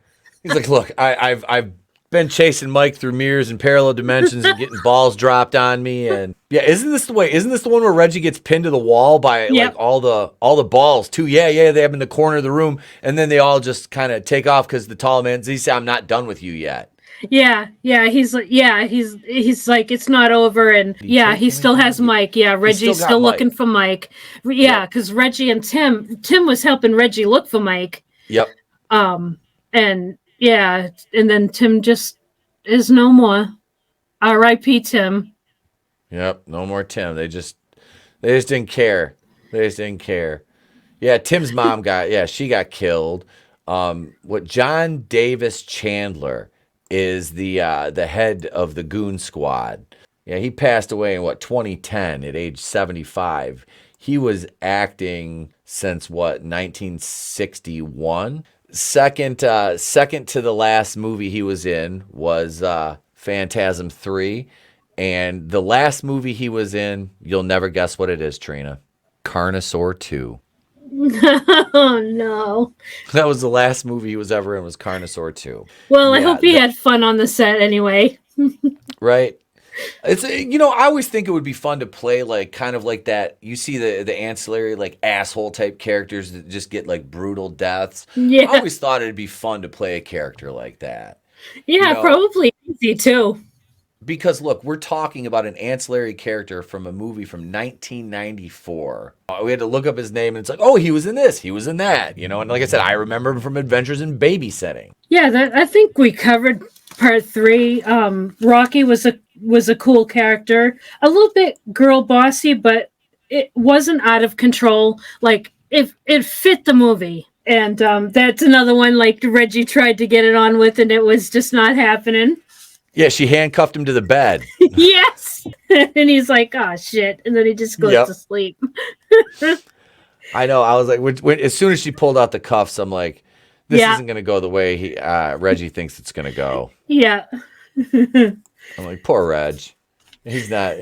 He's like, look, I've been chasing Mike through mirrors and parallel dimensions and getting balls dropped on me, and isn't this the one where Reggie gets pinned to the wall by like all the balls too? Yeah, they have in the corner of the room, and then they all just kind of take off because the tall man, he said, I'm not done with you yet. Yeah, he's like, he's like, it's not over, and he still has Mike. Yeah, Reggie's still looking for Mike. Yeah, because Reggie and Tim was helping Reggie look for Mike. Yep. And then Tim just is no more. R.I.P. Tim. Yep, no more Tim. They just didn't care. Yeah, Tim's mom she got killed. What John Davis Chandler is the head of the Goon Squad. Yeah, he passed away in 2010 at age 75. He was acting since 1961. Second to the last movie he was in was Phantasm 3, and the last movie he was in, you'll never guess what it is, Trina. Carnosaur 2. Oh no. That was the last movie he was ever in, was Carnosaur 2. Well, I hope he had fun on the set anyway. Right. It's I always think it would be fun to play like kind of like that. You see the ancillary like asshole type characters that just get like brutal deaths. Yeah. I always thought it'd be fun to play a character like that. Yeah, probably easy too. Because look, we're talking about an ancillary character from a movie from 1994. We had to look up his name, and it's like, oh, he was in this, he was in that, And like I said, I remember him from Adventures in Babysitting. Yeah, I think we covered part 3. Rocky was a cool character, a little bit girl bossy, but it wasn't out of control. Like it fit the movie. And that's another one like Reggie tried to get it on with, and it was just not happening. Yeah, she handcuffed him to the bed. Yes. And he's like, oh, shit. And then he just goes to sleep. I know. I was like, as soon as she pulled out the cuffs, I'm like, this isn't going to go the way Reggie thinks it's going to go. Yeah. I'm like, poor Reg. He's not.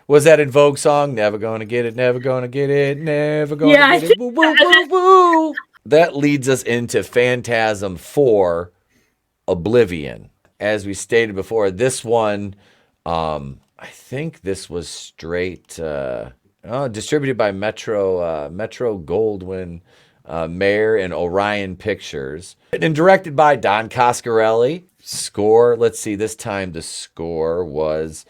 Was that in Vogue song? Never gonna get it, never gonna get it, never gonna get it. Woo, woo, woo, woo. That leads us into Phantasm 4, Oblivion. As we stated before, this one, I think this was straight distributed by Metro Goldwyn Mayer and Orion Pictures, and directed by Don Coscarelli. Score, let's see, this time the score was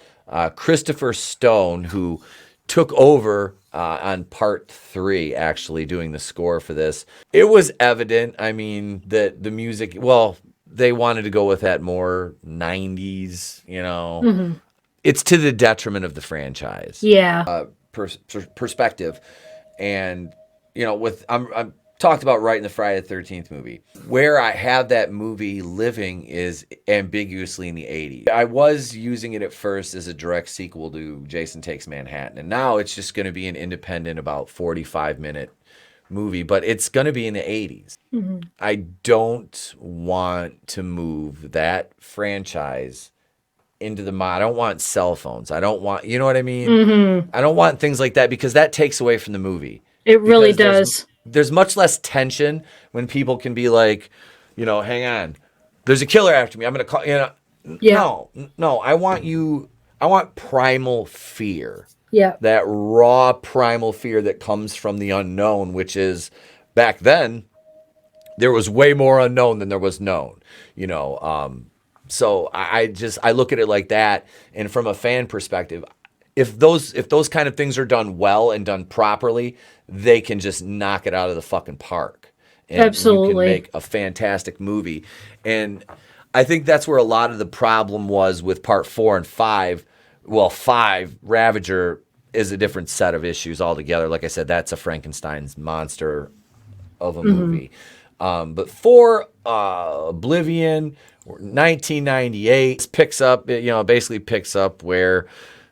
Christopher Stone, who took over on part 3, actually doing the score for this. It was evident, I mean, that the music, well, they wanted to go with that more 90s, you know. Mm-hmm. It's to the detriment of the franchise. Yeah. Perspective. And, you know, I'm talked about right in the Friday the 13th movie. Where I have that movie living is ambiguously in the 80s. I was using it at first as a direct sequel to Jason Takes Manhattan, and now it's just going to be an independent, about 45-minute movie, but it's going to be in the 80s. Mm-hmm. I don't want to move that franchise into the I don't want cell phones. I don't want, you know what I mean? Mm-hmm. I don't want things like that, because that takes away from the movie. It really does. There's much less tension when people can be like, you know, hang on, there's a killer after me, I'm going to call, you know. Yeah. No, I want primal fear. Yeah. That raw primal fear that comes from the unknown, which is, back then, there was way more unknown than there was known, you know. So I look at it like that. And from a fan perspective, if those kind of things are done well and done properly, they can just knock it out of the fucking park. And absolutely. You can make a fantastic movie. And I think that's where a lot of the problem was with part 4 and 5. Well, 5, Ravager, is a different set of issues altogether. Like I said, that's a Frankenstein's monster of a movie. But 4, Oblivion, 1998, basically picks up where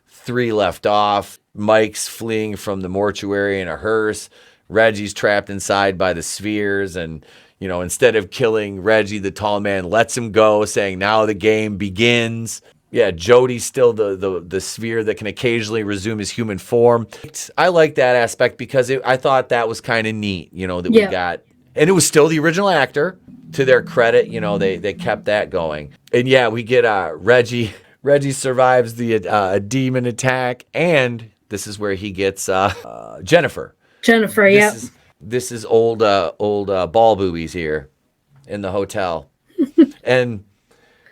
3 left off. Mike's fleeing from the mortuary in a hearse. Reggie's trapped inside by the spheres, and, you know, instead of killing Reggie, the tall man lets him go, saying now the game begins. Yeah, Jody's still the sphere that can occasionally resume his human form. I like that aspect because I thought that was kind of neat, you know, that we got. And it was still the original actor. To their credit, you know, they kept that going. And yeah, we get Reggie. Reggie survives the demon attack, and this is where he gets Jennifer. Jennifer, yeah. This is old ball boobies here in the hotel. And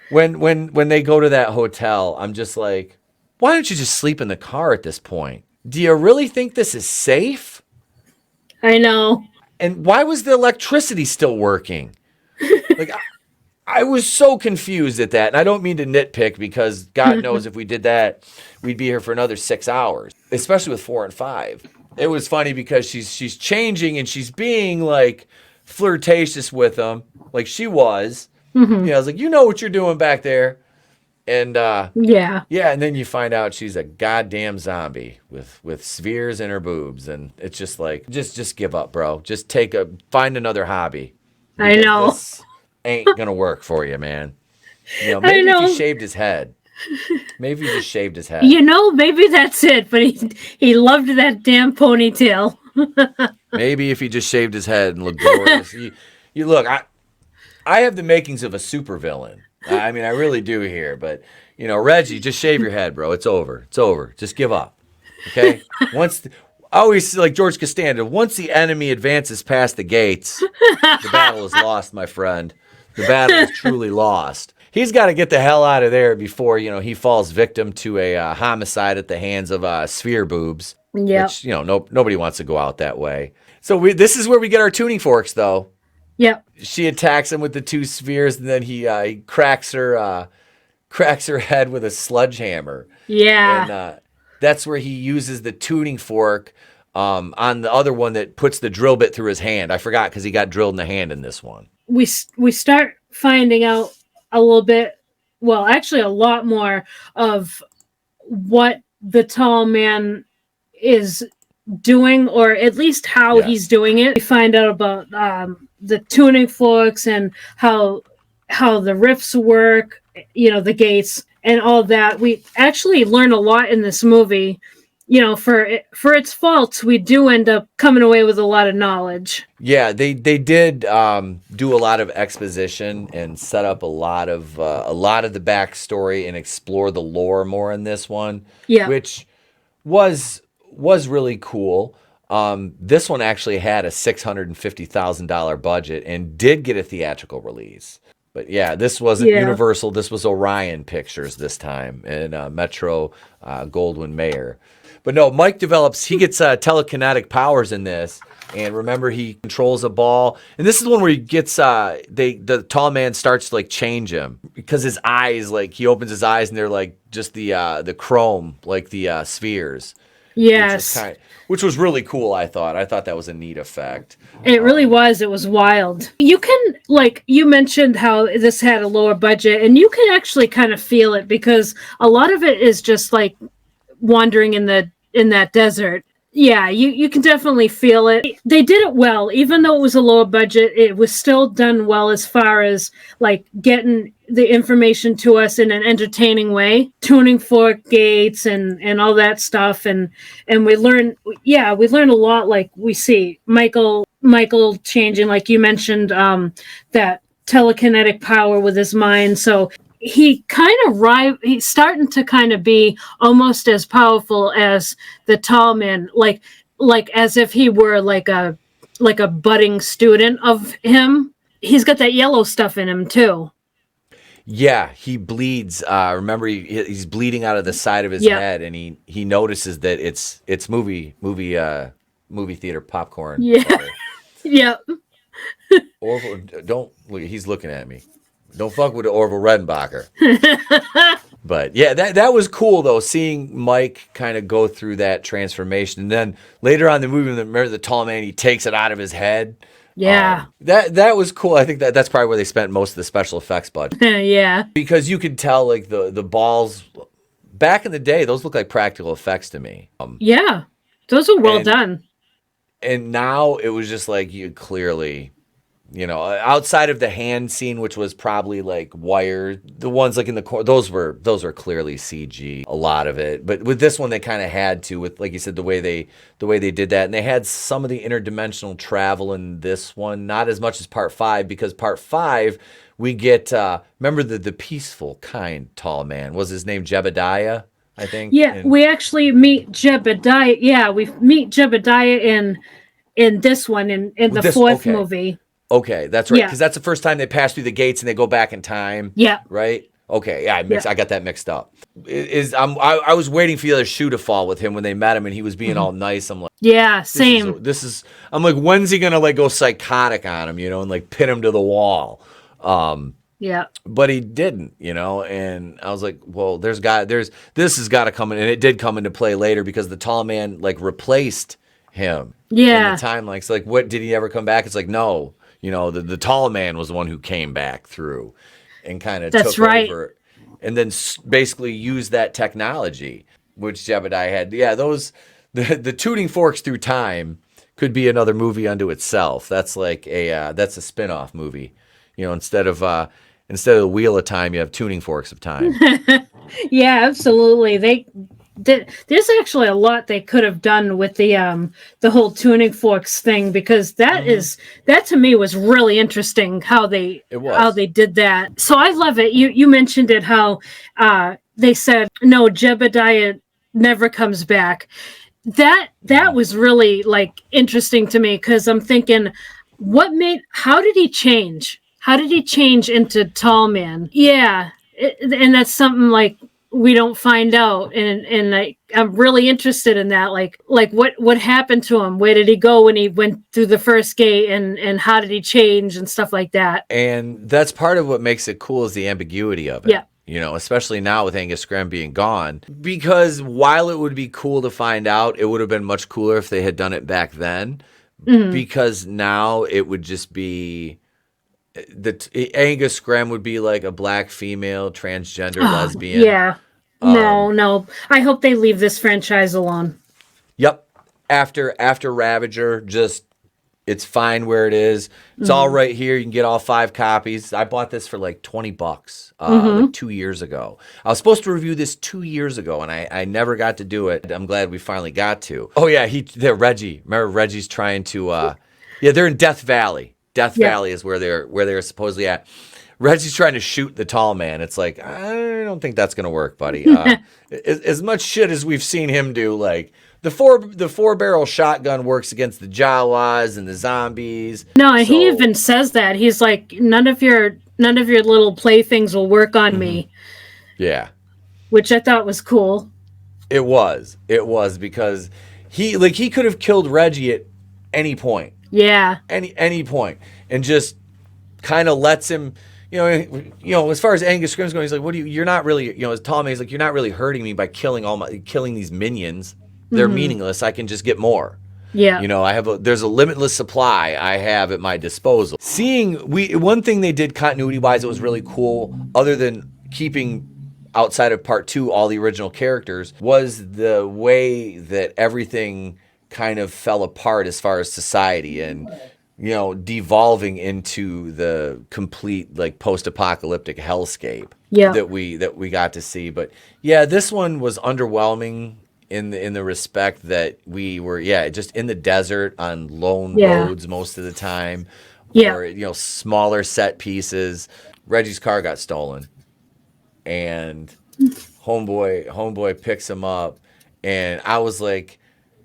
when they go to that hotel, I'm just like, why don't you just sleep in the car at this point? Do you really think this is safe? I know. And why was the electricity still working? Like, I was so confused at that. And I don't mean to nitpick, because God knows if we did that, we'd be here for another 6 hours, especially with 4 and 5. It was funny because she's changing and she's being like flirtatious with him, like she was. Mm-hmm. Yeah, I was like, you know what you're doing back there. And yeah, and then you find out she's a goddamn zombie with spheres in her boobs, and it's just like, just give up, bro. Just find another hobby. I know. This ain't gonna work for you, man. You know, maybe if he shaved his head. Maybe he just shaved his head. You know, maybe that's it. But he loved that damn ponytail. Maybe if he just shaved his head and looked glorious. You look, I have the makings of a supervillain. I mean, I really do here. But, you know, Reggie, just shave your head, bro. It's over. It's over. Just give up. Okay? I always, like George Costanza, once the enemy advances past the gates, the battle is lost, my friend. The battle is truly lost. He's got to get the hell out of there before, you know, he falls victim to a homicide at the hands of sphere boobs. Yeah. Which, you know, nobody wants to go out that way. So this is where we get our tuning forks, though. Yep. She attacks him with the 2 spheres, and then he cracks her head with a sledgehammer. Yeah. And that's where he uses the tuning fork on the other one that puts the drill bit through his hand. I forgot because he got drilled in the hand in this one. We start finding out a little bit, well, actually a lot more of what the tall man is doing, or at least how he's doing it. We find out about the tuning forks and how the riffs work, the gates and all that. We actually learn a lot in this movie. For its faults, we do end up coming away with a lot of knowledge. Yeah, they did do a lot of exposition and set up a lot of the backstory and explore the lore more in this one. Yeah, which was really cool. This one actually had a $650,000 budget and did get a theatrical release. But yeah, this wasn't Universal. This was Orion Pictures this time, and Metro Goldwyn Mayer. But no, Mike he gets telekinetic powers in this. And remember, he controls a ball. And this is the one where he gets, the tall man starts to like change him. Because his eyes, like he opens his eyes and they're like just the chrome, like the spheres. Yes. Which was really cool, I thought. I thought that was a neat effect. It really was. It was wild. You can, like, you mentioned how this had a lower budget, and you can actually kind of feel it because a lot of it is just like wandering in that desert. Yeah, you can definitely feel it. They did it well. Even though it was a lower budget, it was still done well as far as like getting the information to us in an entertaining way. Tuning fork gates and all that stuff. And we learn a lot. Like we see Michael changing, like you mentioned, that telekinetic power with his mind. So he's starting to kind of be almost as powerful as the tall man, like as if he were like a budding student of him. He's got that yellow stuff in him too. Yeah, he bleeds. Remember, he's bleeding out of the side of his head, and he notices that it's movie theater popcorn. Yeah, yeah. Orville, don't look. He's looking at me. Don't fuck with the Orville Redenbacher. But yeah, that was cool though, seeing Mike kind of go through that transformation, and then later on in the movie, remember the tall man, he takes it out of his head. Yeah, that was cool. I think that's probably where they spent most of the special effects budget. Yeah, because you could tell like the balls back in the day, those look like practical effects to me. Yeah, those are well done. And now it was just like you clearly. Outside of the hand scene, which was probably like wire, the ones like in the corner, those are clearly CG, a lot of it. But with this one, they kind of had to, with like you said, the way they did that, and they had some of the interdimensional travel in this one, not as much as Part 5, because Part 5 we get remember the peaceful, kind tall man, was his name Jebediah, I think. Yeah, we actually meet Jebediah. Yeah, we meet Jebediah in this one in the fourth movie. Okay, that's right. Because that's the first time they pass through the gates and they go back in time. Yeah. Right? Okay, yeah, I got that mixed up. I was waiting for the other shoe to fall with him when they met him and he was being all nice. I'm like, yeah, same. I'm like, when's he gonna like go psychotic on him, and like pin him to the wall? Yeah. But he didn't, and I was like, well, this has got to come in, and it did come into play later because the tall man like replaced him. Yeah. In the timeline. It's like, what, did he ever come back? It's like, no. The tall man was the one who came back through and kind of took over and then basically used that technology, which Jebediah had. Yeah, the tuning forks through time could be another movie unto itself. That's like that's a spin-off movie. Instead of the Wheel of Time, you have Tuning Forks of Time. Yeah, absolutely. There's actually a lot they could have done with the whole tuning forks thing, because that to me was really interesting how they did that. So I love it. You mentioned it, how they said no, Jebediah never comes back. That was really like interesting to me, because I'm thinking, how did he change? How did he change into Tall Man? Yeah, and that's something like we don't find out, and I'm really interested in that. Like what happened to him? Where did he go when he went through the first gate, and how did he change and stuff like that? And that's part of what makes it cool, is the ambiguity of it. Yeah. especially now with Angus Scrimm being gone. Because while it would be cool to find out, it would have been much cooler if they had done it back then. Because now it would just be Angus Scrimm would be like a black female transgender lesbian. Yeah. No. I hope they leave this franchise alone. Yep. After Ravager, just it's fine where it is. It's all right here. You can get all 5 copies. I bought this for like $20 like 2 years ago. I was supposed to review this 2 years ago, and I never got to do it. I'm glad we finally got to. Oh yeah, Reggie. Remember Reggie's trying to they're in Death Valley. Death Valley is where they're supposedly at. Reggie's trying to shoot the tall man. It's like, I don't think that's gonna work, buddy. As much shit as we've seen him do, like the 4-barrel shotgun works against the Jawas and the zombies. No, and he even says that. He's like, none of your little playthings will work on me. Yeah. Which I thought was cool. It was because he could have killed Reggie at any point. Yeah. Any point. And just kind of lets him, as far as Angus Scrimm's going, he's like, you're not really, as tall man, he's like, you're not really hurting me by killing these minions. They're meaningless. I can just get more. Yeah. There's a limitless supply I have at my disposal. One thing they did continuity wise that was really cool, other than keeping outside of part 2 all the original characters, was the way that everything kind of fell apart as far as society and devolving into the complete like post-apocalyptic hellscape that we got to see. But yeah, this one was underwhelming in the respect that we were just in the desert on lone roads most of the time, or smaller set pieces. Reggie's car got stolen, and homeboy picks him up, and I was like,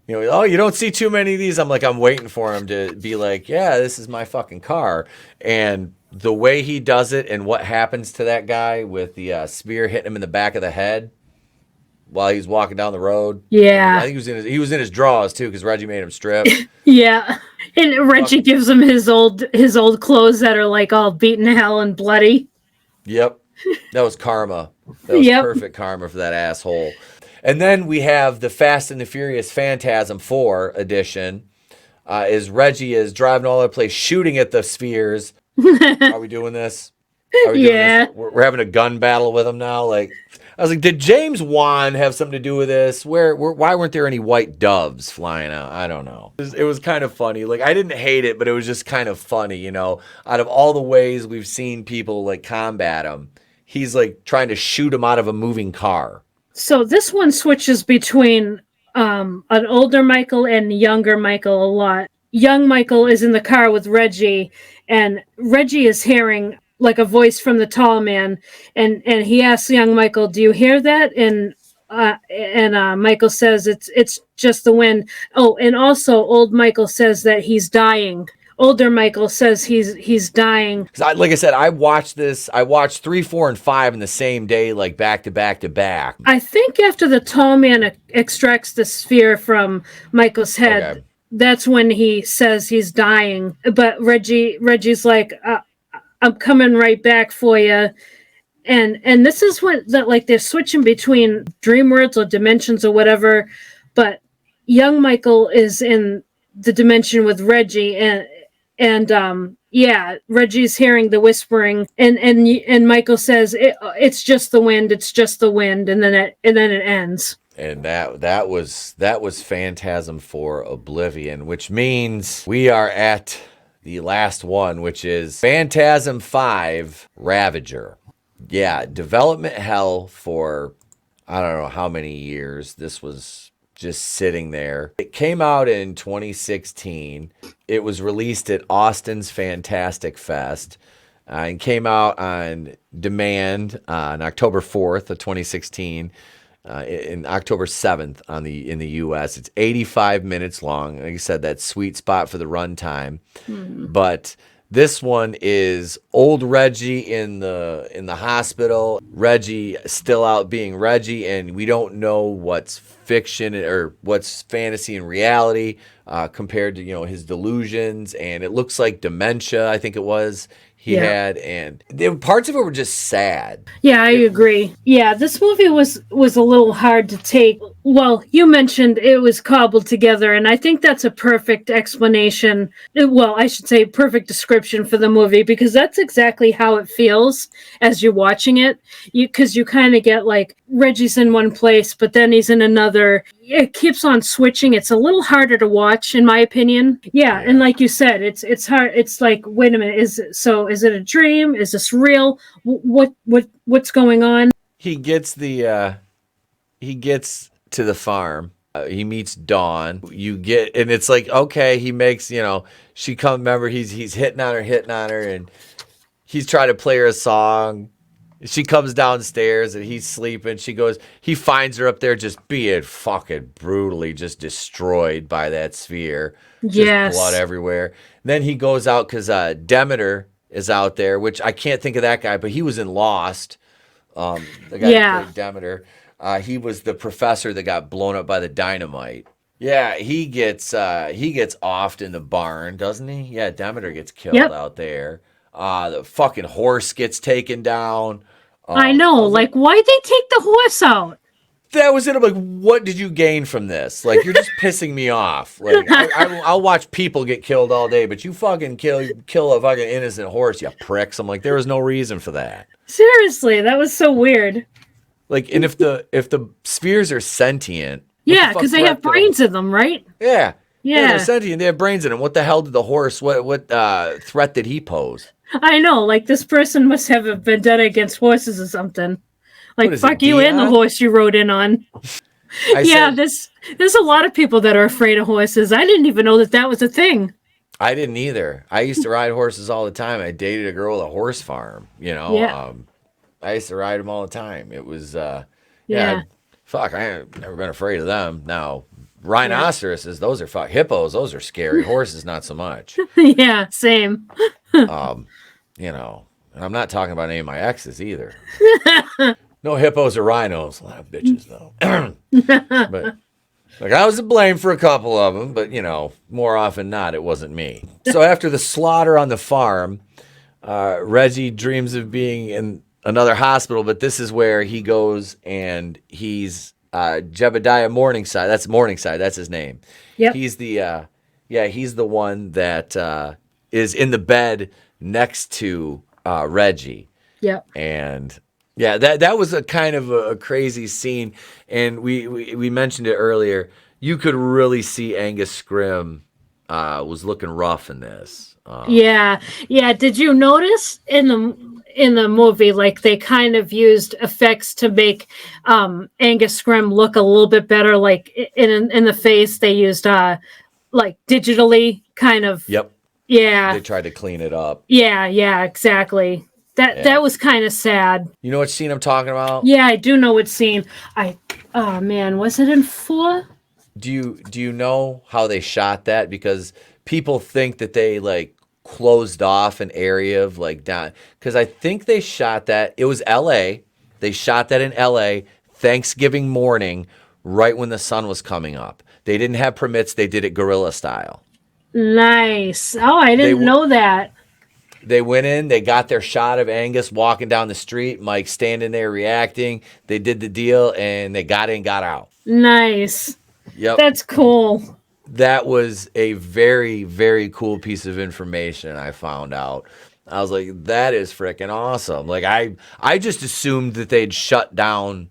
you don't see too many of these. I'm waiting for him to be like, yeah, this is my fucking car. And the way he does it and what happens to that guy with the spear hitting him in the back of the head while he's walking down the road. Yeah. I think he was in his drawers too, because Reggie made him strip. Yeah. And Reggie gives him his old clothes that are like all beaten to hell and bloody. Yep. That was karma. That was perfect karma for that asshole. And then we have the Fast and the Furious Phantasm 4 edition. Is Reggie is driving all over the place, shooting at the spheres. Are we doing this? This? We're having a gun battle with him now. Like, I was like, did James Wan have something to do with this? Why weren't there any white doves flying out? I don't know. It was kind of funny. Like, I didn't hate it, but it was just kind of funny, Out of all the ways we've seen people like combat him, he's like trying to shoot him out of a moving car. So this one switches between an older Michael and younger Michael a lot. Young Michael is in the car with Reggie, and Reggie is hearing like a voice from the tall man, and he asks young Michael, "Do you hear that?" And Michael says, "It's just the wind." Oh, and also old Michael says that he's dying. Older Michael says he's dying. Like I said, I watched 3, 4, and 5 in the same day, like back to back to back. I think after the tall man extracts the sphere from Michael's head, that's when he says he's dying. But Reggie's like, I'm coming right back for you. And this is when they're switching between dream worlds or dimensions or whatever. But young Michael is in the dimension with Reggie, and Reggie's hearing the whispering, and Michael says it's just the wind, and then it ends. And that was Phantasm 4 Oblivion, which means we are at the last one, which is Phantasm 5 Ravager. Yeah, development hell for I don't know how many years. This was just sitting there. It came out in 2016. It was released at Austin's Fantastic Fest and came out on demand on October 4th of 2016. In October 7th in the U.S. It's 85 minutes long. Like I said, that sweet spot for the runtime. But this one is old Reggie in the hospital. Reggie still out being Reggie, and we don't know what's fiction or what's fantasy and reality compared to his delusions. And it looks like dementia. I think it was. he had, and parts of it were just sad. Yeah, I agree. Yeah, this movie was a little hard to take. Well, you mentioned it was cobbled together, and I think that's a perfect explanation. Well, I should say perfect description for the movie, because that's exactly how it feels as you're watching it. Because you kind of get like Reggie's in one place, but then he's in another. It keeps on switching. It's a little harder to watch, in my opinion. Yeah, and like you said, it's hard. It's like, wait a minute, is it a dream? Is this real? What's going on? He gets to the farm. He meets Dawn. And it's like, okay, he makes, she come. Remember, he's hitting on her, and he's trying to play her a song. She comes downstairs and he's sleeping. He finds her up there just being fucking brutally just destroyed by that sphere. Just blood everywhere. Then he goes out because Demeter is out there, which I can't think of that guy, but he was in Lost. The guy who played Demeter. He was the professor that got blown up by the dynamite. Yeah, he gets offed in the barn, doesn't he? Yeah, Demeter gets killed out there. The fucking horse gets taken down. I know, why'd they take the horse out? That was it. I'm like, what did you gain from this? Like, you're just pissing me off. Like, I'll watch people get killed all day, but you fucking kill a fucking innocent horse, you pricks. I'm like, there was no reason for that. Seriously, that was so weird. Like, and if the spheres are sentient, because they have brains in them, right? Yeah, they're sentient. They have brains in them. What the hell did the horse? What threat did he pose? I know, like, this person must have a vendetta against horses or something. Like, fuck you and the horse you rode in on. There's a lot of people that are afraid of horses. I didn't even know that was a thing. I didn't either. I used to ride horses all the time. I dated a girl with a horse farm, I used to ride them all the time. It was, fuck, I ain't never been afraid of them. Now, rhinoceroses, those are fuck. Hippos, those are scary. Horses, not so much. Yeah, same. And I'm not talking about any of my exes either. No hippos or rhinos. A lot of bitches, though. But, I was to blame for a couple of them, but, more often not, it wasn't me. So after the slaughter on the farm, Reggie dreams of being in another hospital, but this is where he goes and he's Jebediah Morningside. That's Morningside. That's his name. Yep. He's he's the one that is in the bed next to Reggie. Yep. And that was a kind of a crazy scene. And we mentioned it earlier. You could really see Angus Scrimm was looking rough in this. Yeah. Did you notice in the movie, like, they kind of used effects to make Angus Scrimm look a little bit better? Like, in the face, they used like digitally kind of. Yep. Yeah. They tried to clean it up. Yeah, exactly. That was kind of sad. You know what scene I'm talking about? Yeah, I do know what scene. Oh man, was it in 4? Do you know how they shot that? Because people think that they like closed off an area of like down, because I think they shot that. It was L.A. They shot that in L.A. Thanksgiving morning, right when the sun was coming up. They didn't have permits. They did it guerrilla style. Nice. Oh, I didn't know that. They went in, they got their shot of Angus walking down the street, Mike standing there reacting. They did the deal, and they got in, got out. Nice. Yep. That's cool. That was a very, very cool piece of information I found out. I was like, that is freaking awesome. Like, I just assumed that they'd shut down,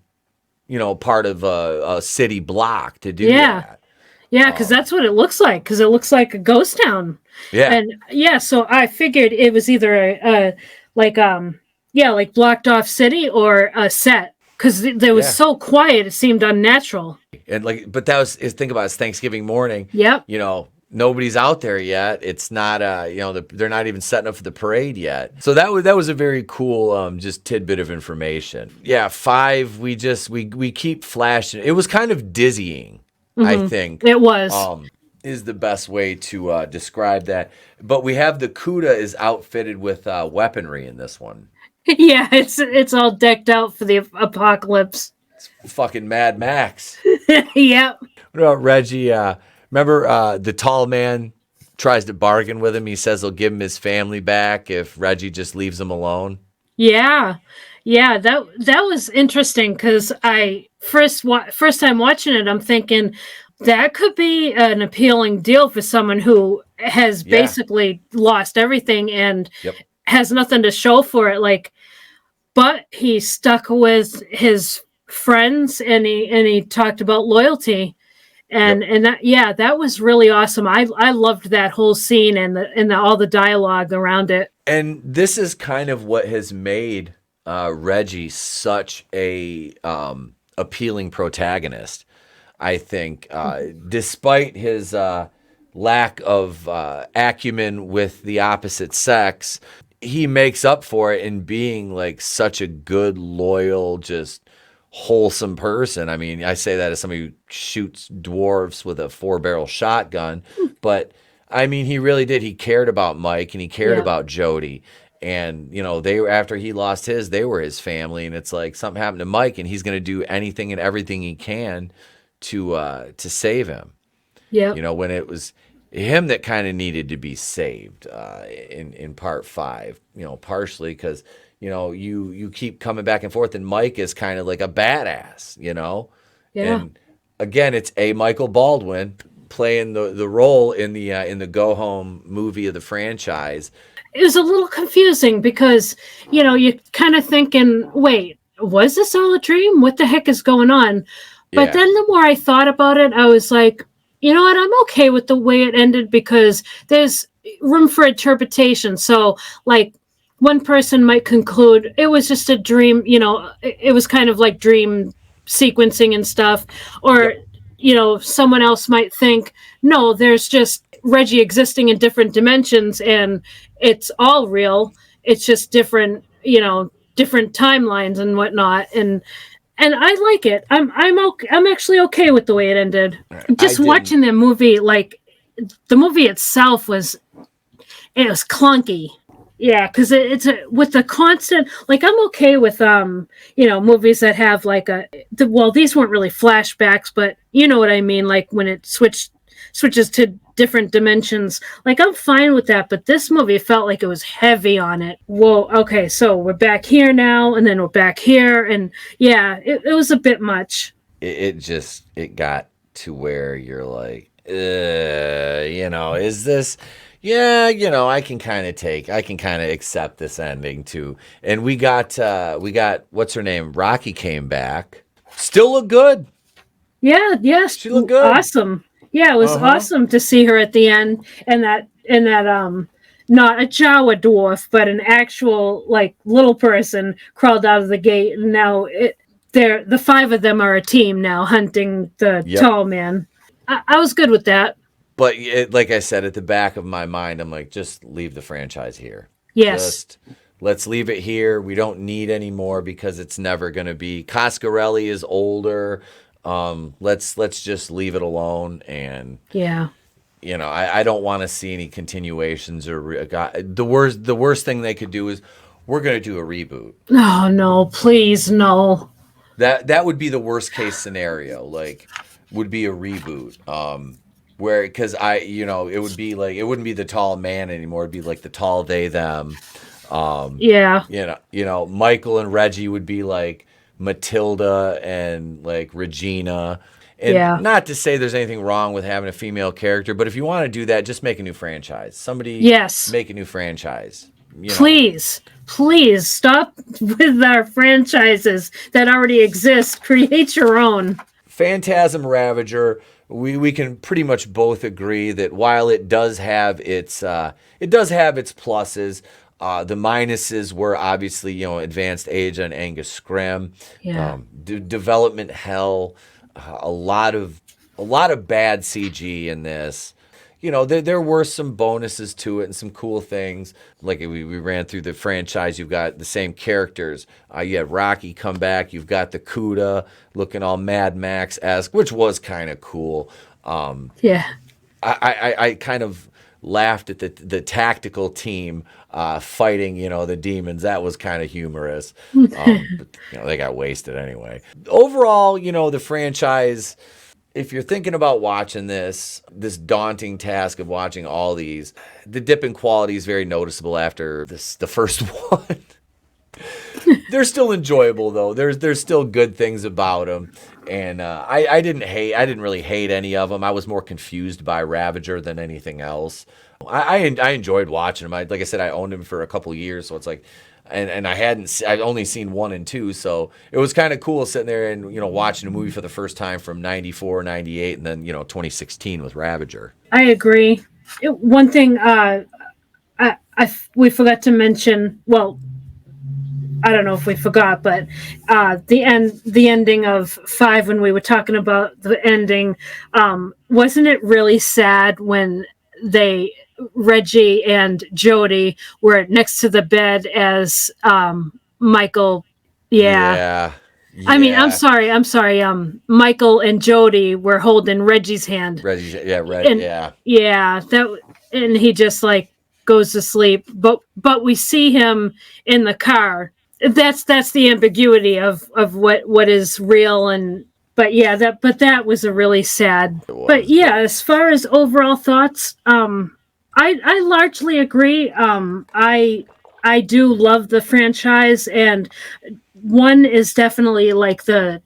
part of a city block to do that. Yeah, because that's what it looks like. Because it looks like a ghost town. Yeah. And so I figured it was either like blocked off city or a set, because it was so quiet it seemed unnatural. And but think about it, it's Thanksgiving morning. Yep. Nobody's out there yet. It's not they're not even setting up for the parade yet. So that was a very cool just tidbit of information. Yeah, 5 we keep flashing. It was kind of dizzying. I think it was is the best way to describe that. But we have the Cuda is outfitted with weaponry in this one. Yeah, it's all decked out for the apocalypse. It's fucking Mad Max. Yep. What about Reggie? Remember the tall man tries to bargain with him. He says he'll give him his family back if Reggie just leaves him alone. Yeah. Yeah, that was interesting because I first time watching it, I'm thinking that could be an appealing deal for someone who has basically lost everything and Yep. has nothing to show for it. Like, but he stuck with his friends and he talked about loyalty. And that was really awesome. I loved that whole scene and all the dialogue around it. And this is kind of what has made Reggie such a appealing protagonist. I think, despite his lack of acumen with the opposite sex, he makes up for it in being like such a good, loyal, just wholesome person. I mean, I say that as somebody who shoots dwarves with a 4-barrel shotgun, but I mean, he really did. He cared about Mike and he cared about Jody. And, you know, they after he lost his, they were his family. And it's like something happened to Mike and he's going to do anything and everything he can to save him. Yeah. You know, when it was him that kind of needed to be saved in part 5, you know, partially because, you know, you keep coming back and forth and Mike is kind of like a badass, you know? Yeah. And again, it's a Michael Baldwin playing the role in the Go Home movie of the franchise. It was a little confusing because, you know, you're kind of thinking, wait, was this all a dream? What the heck is going on? But then the more I thought about it, I was like, you know what? I'm okay with the way it ended because there's room for interpretation. So, like, one person might conclude it was just a dream, you know, it was kind of like dream sequencing and stuff. Or, you know, someone else might think, no, there's just Reggie existing in different dimensions and it's all real. It's just different, you know, different timelines and whatnot. And I like it. I'm actually okay with the way it ended. Just watching the movie, like the movie itself was clunky. Yeah, because it's with the constant. Like I'm okay with you know, movies that have like these weren't really flashbacks, but you know what I mean. Like when it switches to different dimensions. Like I'm fine with that, but this movie felt like it was heavy on it. Whoa, okay, so we're back here now, and then we're back here, and yeah, it was a bit much. It got to where you're like, you know, is this? Yeah, you know, I can kind of accept this ending too. And we got what's her name? Rocky came back, still look good. Yeah, yes, she looked good, awesome. Yeah, it was awesome to see her at the end, and that not a Jawa dwarf, but an actual like little person crawled out of the gate, and now the 5 of them are a team now hunting the tall man. I was good with that. But like I said, at the back of my mind, I'm like, just leave the franchise here. Yes. Just let's leave it here. We don't need any more because it's never going to be. Coscarelli is older. Let's just leave it alone. And you know, I don't want to see any continuations or the worst thing they could do is we're going to do a reboot. Oh no, please no. That would be the worst case scenario. Like, would be a reboot. Where because you know, it would be like it wouldn't be the tall man anymore. It'd be like the tall they them. You know, Michael and Reggie would be like Matilda and like Regina. And not to say there's anything wrong with having a female character, but if you want to do that, just make a new franchise. Somebody make a new franchise. You know. Please stop with our franchises that already exist. Create your own. Phantasm Ravager, we can pretty much both agree that while it does have its pluses, the minuses were obviously, you know, advanced age on Angus Scrimm, development hell, a lot of bad CG in this. You know, there were some bonuses to it and some cool things. Like we ran through the franchise. You've got the same characters. You had Rocky come back. You've got the Cuda looking all Mad Max-esque, which was kind of cool. I kind of laughed at the tactical team fighting, you know, the demons. That was kind of humorous. But, you know, they got wasted anyway. Overall, you know, the franchise, if you're thinking about watching this daunting task of watching all these, the dip in quality is very noticeable after the first one. They're still enjoyable though. There's still good things about them, and I didn't really hate any of them. I was more confused by Ravager than anything else. I enjoyed watching him. Like I said, I owned him for a couple years, so it's like, and I'd only seen 1 and 2, so it was kind of cool sitting there and watching a movie for the first time from '94, '98, and then 2016 with Ravager. I agree. One thing we forgot to mention. Well, I don't know if we forgot, but the ending of 5, when we were talking about the ending, wasn't it really sad when Reggie and Jody were next to the bed as Michael? Yeah. I mean, I'm sorry. Michael and Jody were holding Reggie's hand. And he just like goes to sleep. But we see him in the car. That's the ambiguity of what is real but that was a really sad. But yeah, as far as overall thoughts, I largely agree. I do love the franchise, and 1 is definitely like the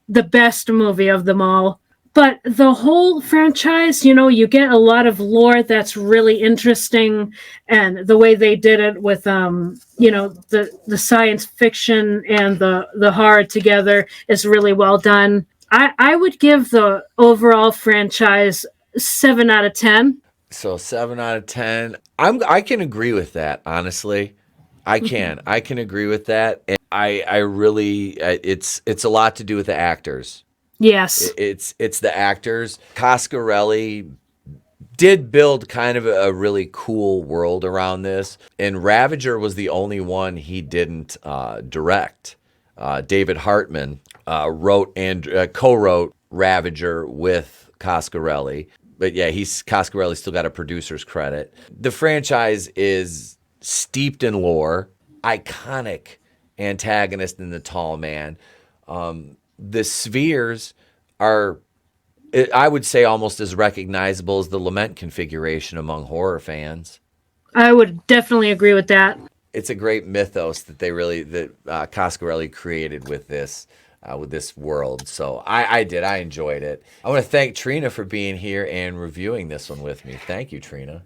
best movie of them all. But the whole franchise, you get a lot of lore that's really interesting, and the way they did it with, the science fiction and the horror together is really well done. I would give the overall franchise 7 out of 10. So 7 out of 10. I can agree with that, honestly. I can agree with that. And I really, it's a lot to do with the actors. Yes. It's the actors. Coscarelli did build kind of a really cool world around this. And Ravager was the only one he didn't direct. David Hartman wrote and co-wrote Ravager with Coscarelli. But yeah, Coscarelli still got a producer's credit. The franchise is steeped in lore, iconic antagonist in the Tall Man. The spheres are, I would say, almost as recognizable as the Lament configuration among horror fans. I would definitely agree with that. It's a great mythos that Coscarelli created with this world. So I enjoyed it. I want to thank Trina for being here and reviewing this one with me. Thank you, Trina.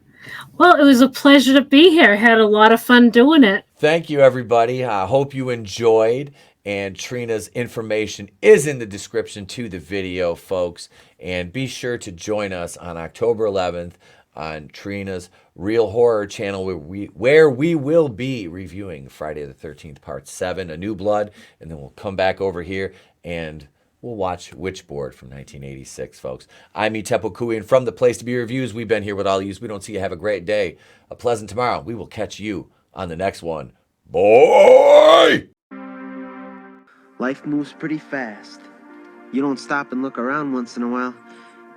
Well, it was a pleasure to be here. Had a lot of fun doing it. Thank you, everybody. I hope you enjoyed. And Trina's information is in the description to the video, folks. And be sure to join us on October 11th on Trina's Real Horror channel, where we will be reviewing Friday the 13th, Part 7, A New Blood. And then we'll come back over here and we'll watch Witchboard from 1986, folks. I'm Etep Okui, and from the Place to Be Reviews, we've been here with all yous. We don't see you. Have a great day. A pleasant tomorrow. We will catch you on the next one. Boy! Life moves pretty fast. You don't stop and look around once in a while,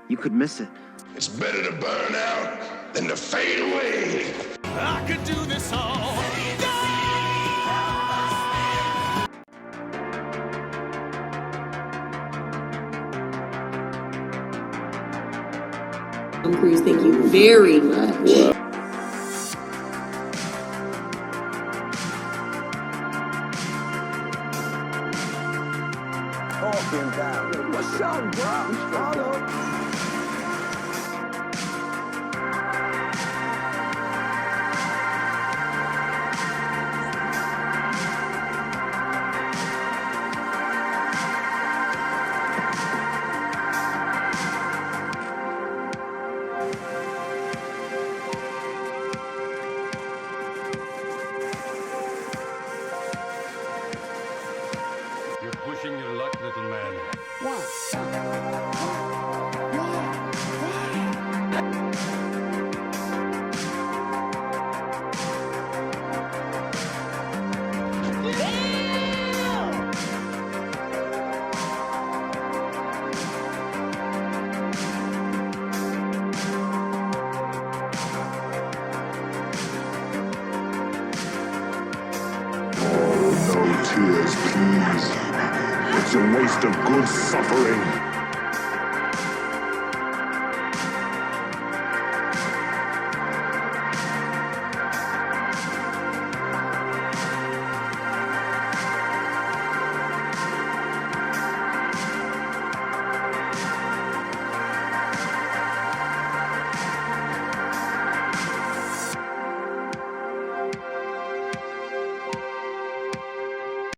you could miss it. It's better to burn out than to fade away. I could do this all day. Cruise, thank you very much. What's up, bro? Hello. You're pushing your luck, little man. No tears, please. It's a waste of good suffering.